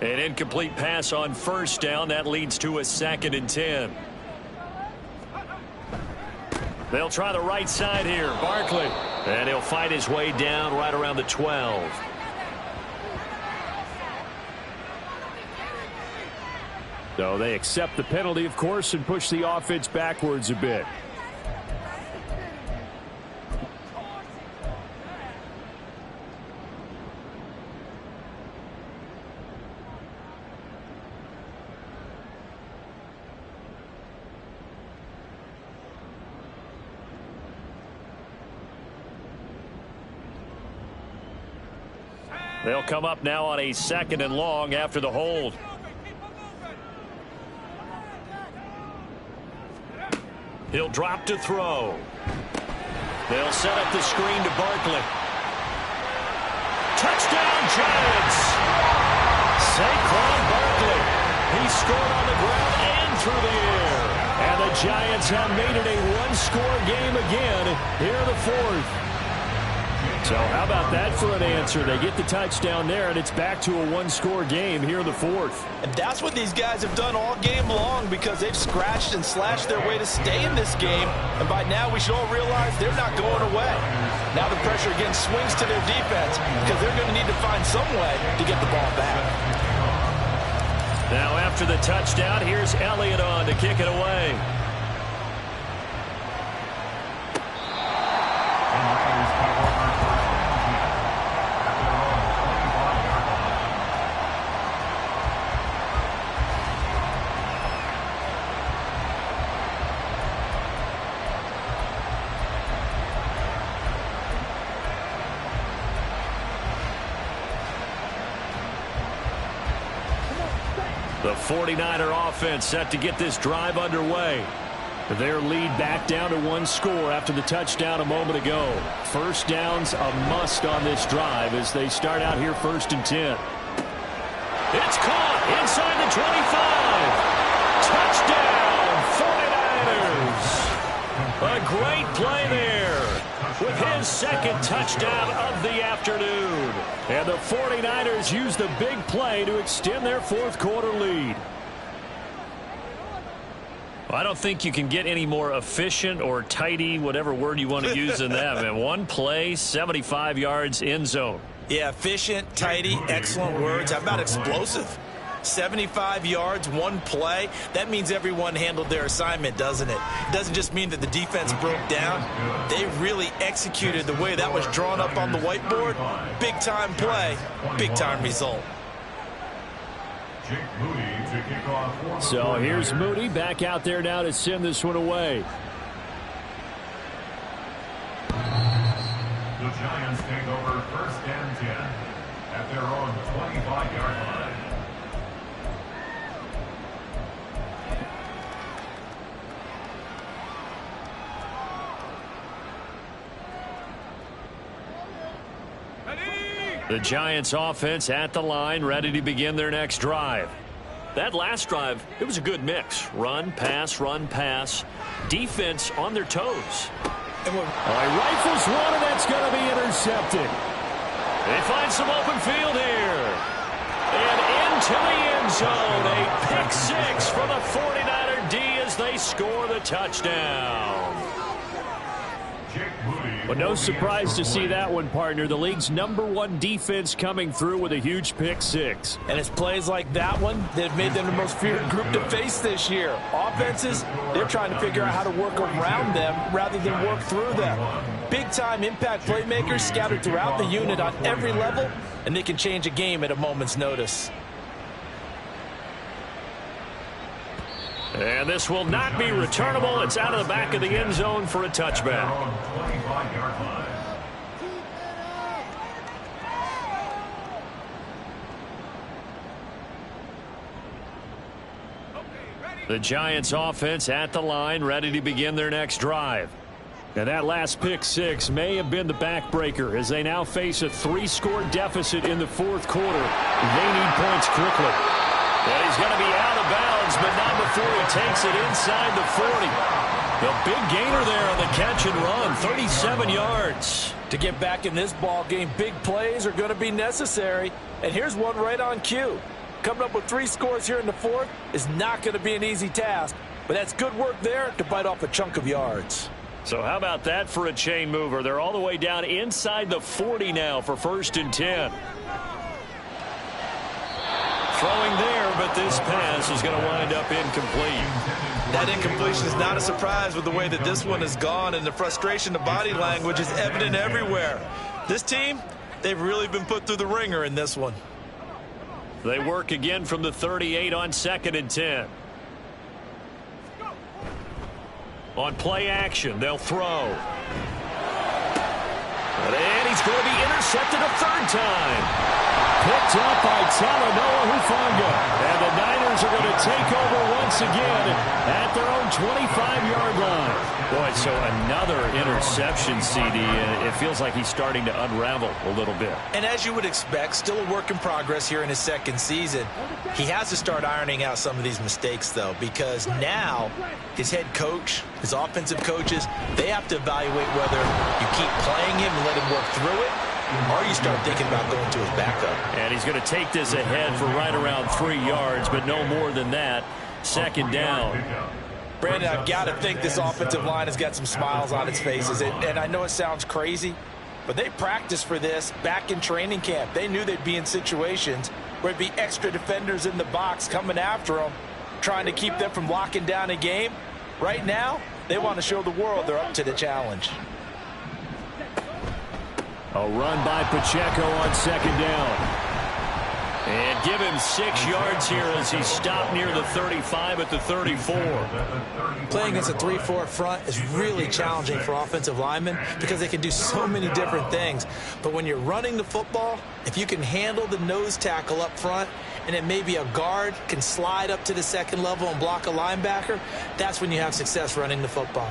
An incomplete pass on first down. That leads to a 2nd and 10. They'll try the right side here. Barkley. And he'll fight his way down right around the 12. So they accept the penalty, of course, and push the offense backwards a bit. They'll come up now on a 2nd and long after the hold. He'll drop to throw. They'll set up the screen to Barkley. Touchdown, Giants! Saquon Barkley. He scored on the ground and through the air. And the Giants have made it a 1-score game again here in the 4th. So how about that for an answer? They get the touchdown there, and it's back to a 1-score game here in the 4th. And that's what these guys have done all game long because they've scratched and slashed their way to stay in this game. And by now we should all realize they're not going away. Now the pressure again swings to their defense because they're going to need to find some way to get the ball back. Now after the touchdown, here's Elliott on to kick it away. The 49er offense set to get this drive underway. Their lead back down to one score after the touchdown a moment ago. First down's a must on this drive as they start out here 1st and 10. It's caught inside the 25. Touchdown, 49ers. A great play there with his second touchdown of the afternoon. And the 49ers use the big play to extend their fourth quarter lead. I don't think you can get any more efficient or tidy, whatever word you want to use in that. Man, one play, 75 yards, end zone. Yeah, efficient, tidy, excellent words. How about explosive? 75 yards, one play. That means everyone handled their assignment, doesn't it? It doesn't just mean that the defense broke down. They really executed the way that was drawn up on the whiteboard. Big-time play, big-time result. So here's Moody back out there now to send this one away. The Giants take over 1st and 10 at their own 25-yard line. The Giants offense at the line, ready to begin their next drive. That last drive, it was a good mix. Run, pass, defense on their toes. Rifles one, and that's going to be intercepted. They find some open field here. And into the end zone, a pick six for the 49er D as they score the touchdown. But no surprise to see that one, partner. The league's #1 defense coming through with a huge pick six. And it's plays like that one that have made them the most feared group to face this year. Offenses, they're trying to figure out how to work around them rather than work through them. Big-time impact playmakers scattered throughout the unit on every level, and they can change a game at a moment's notice. And this will not be returnable. It's out of the back of the end zone for a touchback. The Giants offense at the line, ready to begin their next drive. Now that last pick six may have been the backbreaker as they now face a 3-score deficit in the fourth quarter. They need points quickly. And he's going to be out of bounds, but not before he takes it inside the 40. The big gainer there on the catch and run, 37 yards. To get back in this ball game, big plays are going to be necessary. And here's one right on cue. Coming up with 3 scores here in the fourth is not going to be an easy task, but that's good work there to bite off a chunk of yards. So how about that for a chain mover? They're all the way down inside the 40 now for 1st and 10. Throwing there, but this pass is going to wind up incomplete. That incompletion is not a surprise with the way that this one has gone, and the frustration, the body language is evident everywhere. This team, they've really been put through the ringer in this one. They work again from the 38 on 2nd and 10. On play action, they'll throw. And he's going to be intercepted a 3rd time. Picked up by Talanoa Hufanga. And the Niners are going to take over once again at their own 25-yard line. Boy, so another interception, CD, and it feels like he's starting to unravel a little bit. And as you would expect, still a work in progress here in his 2nd season. He has to start ironing out some of these mistakes, though, because now his head coach, his offensive coaches, they have to evaluate whether you keep playing him and let him work through it, or you start thinking about going to his backup. And he's going to take this ahead for right around 3 yards, but no more than that. 2nd down. Brandon, I've got to think this offensive line has got some smiles on its faces. And I know it sounds crazy, but they practiced for this back in training camp. They knew they'd be in situations where there'd be extra defenders in the box coming after them, trying to keep them from locking down a game. Right now, they want to show the world they're up to the challenge. A run by Pacheco on 2nd down. And give him 6 yards here as he stopped near the 35 at the 34. Playing against a 3-4 front is really challenging for offensive linemen because they can do so many different things. But when you're running the football, if you can handle the nose tackle up front and then maybe a guard can slide up to the second level and block a linebacker, that's when you have success running the football.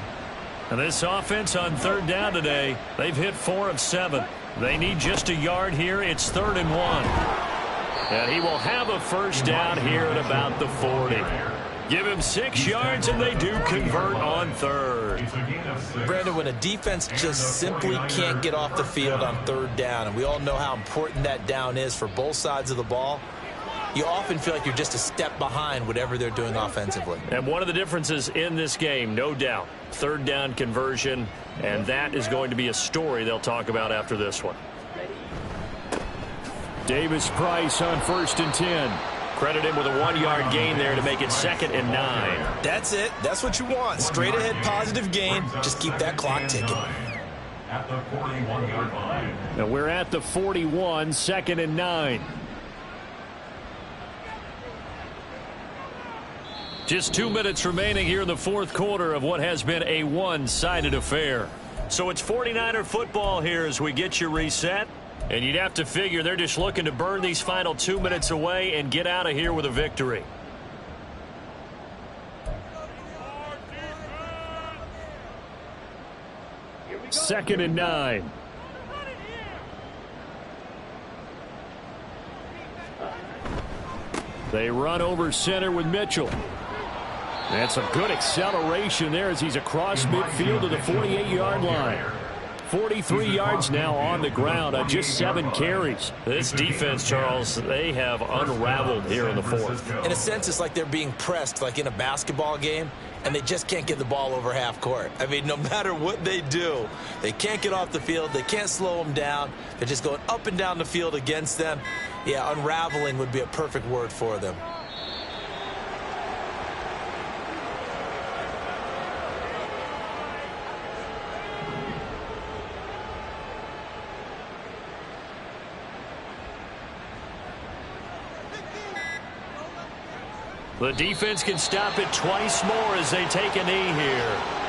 And this offense on third down today, they've hit 4 of 7. They need just a yard here. It's 3rd and 1. And he will have a first down here at about the 40. Give him 6 yards, and they do convert on third. Brandon, when a defense just simply can't get off the field on third down, and we all know how important that down is for both sides of the ball, you often feel like you're just a step behind whatever they're doing offensively. And one of the differences in this game, no doubt, third down conversion, and that is going to be a story they'll talk about after this one. Davis-Price on 1st and 10. Credit him with a 1-yard gain there to make it 2nd and 9. That's it. That's what you want. Straight ahead positive gain. Just keep that clock ticking. At the 41-yard line. And we're at the 41, 2nd and 9. Just 2 minutes remaining here in the 4th quarter of what has been a one-sided affair. So it's 49er football here as we get you reset. And you'd have to figure they're just looking to burn these final 2 minutes away and get out of here with a victory. Second and 9. They run over center with Mitchell. That's a good acceleration there as he's across midfield to the 48-yard line. 43 yards now on the ground on just 7 carries. This defense, Charles, they have unraveled here in the 4th. In a sense, it's like they're being pressed like in a basketball game, and they just can't get the ball over half court. I mean, no matter what they do, they can't get off the field. They can't slow them down. They're just going up and down the field against them. Yeah, unraveling would be a perfect word for them. The defense can stop it twice more as they take a knee here.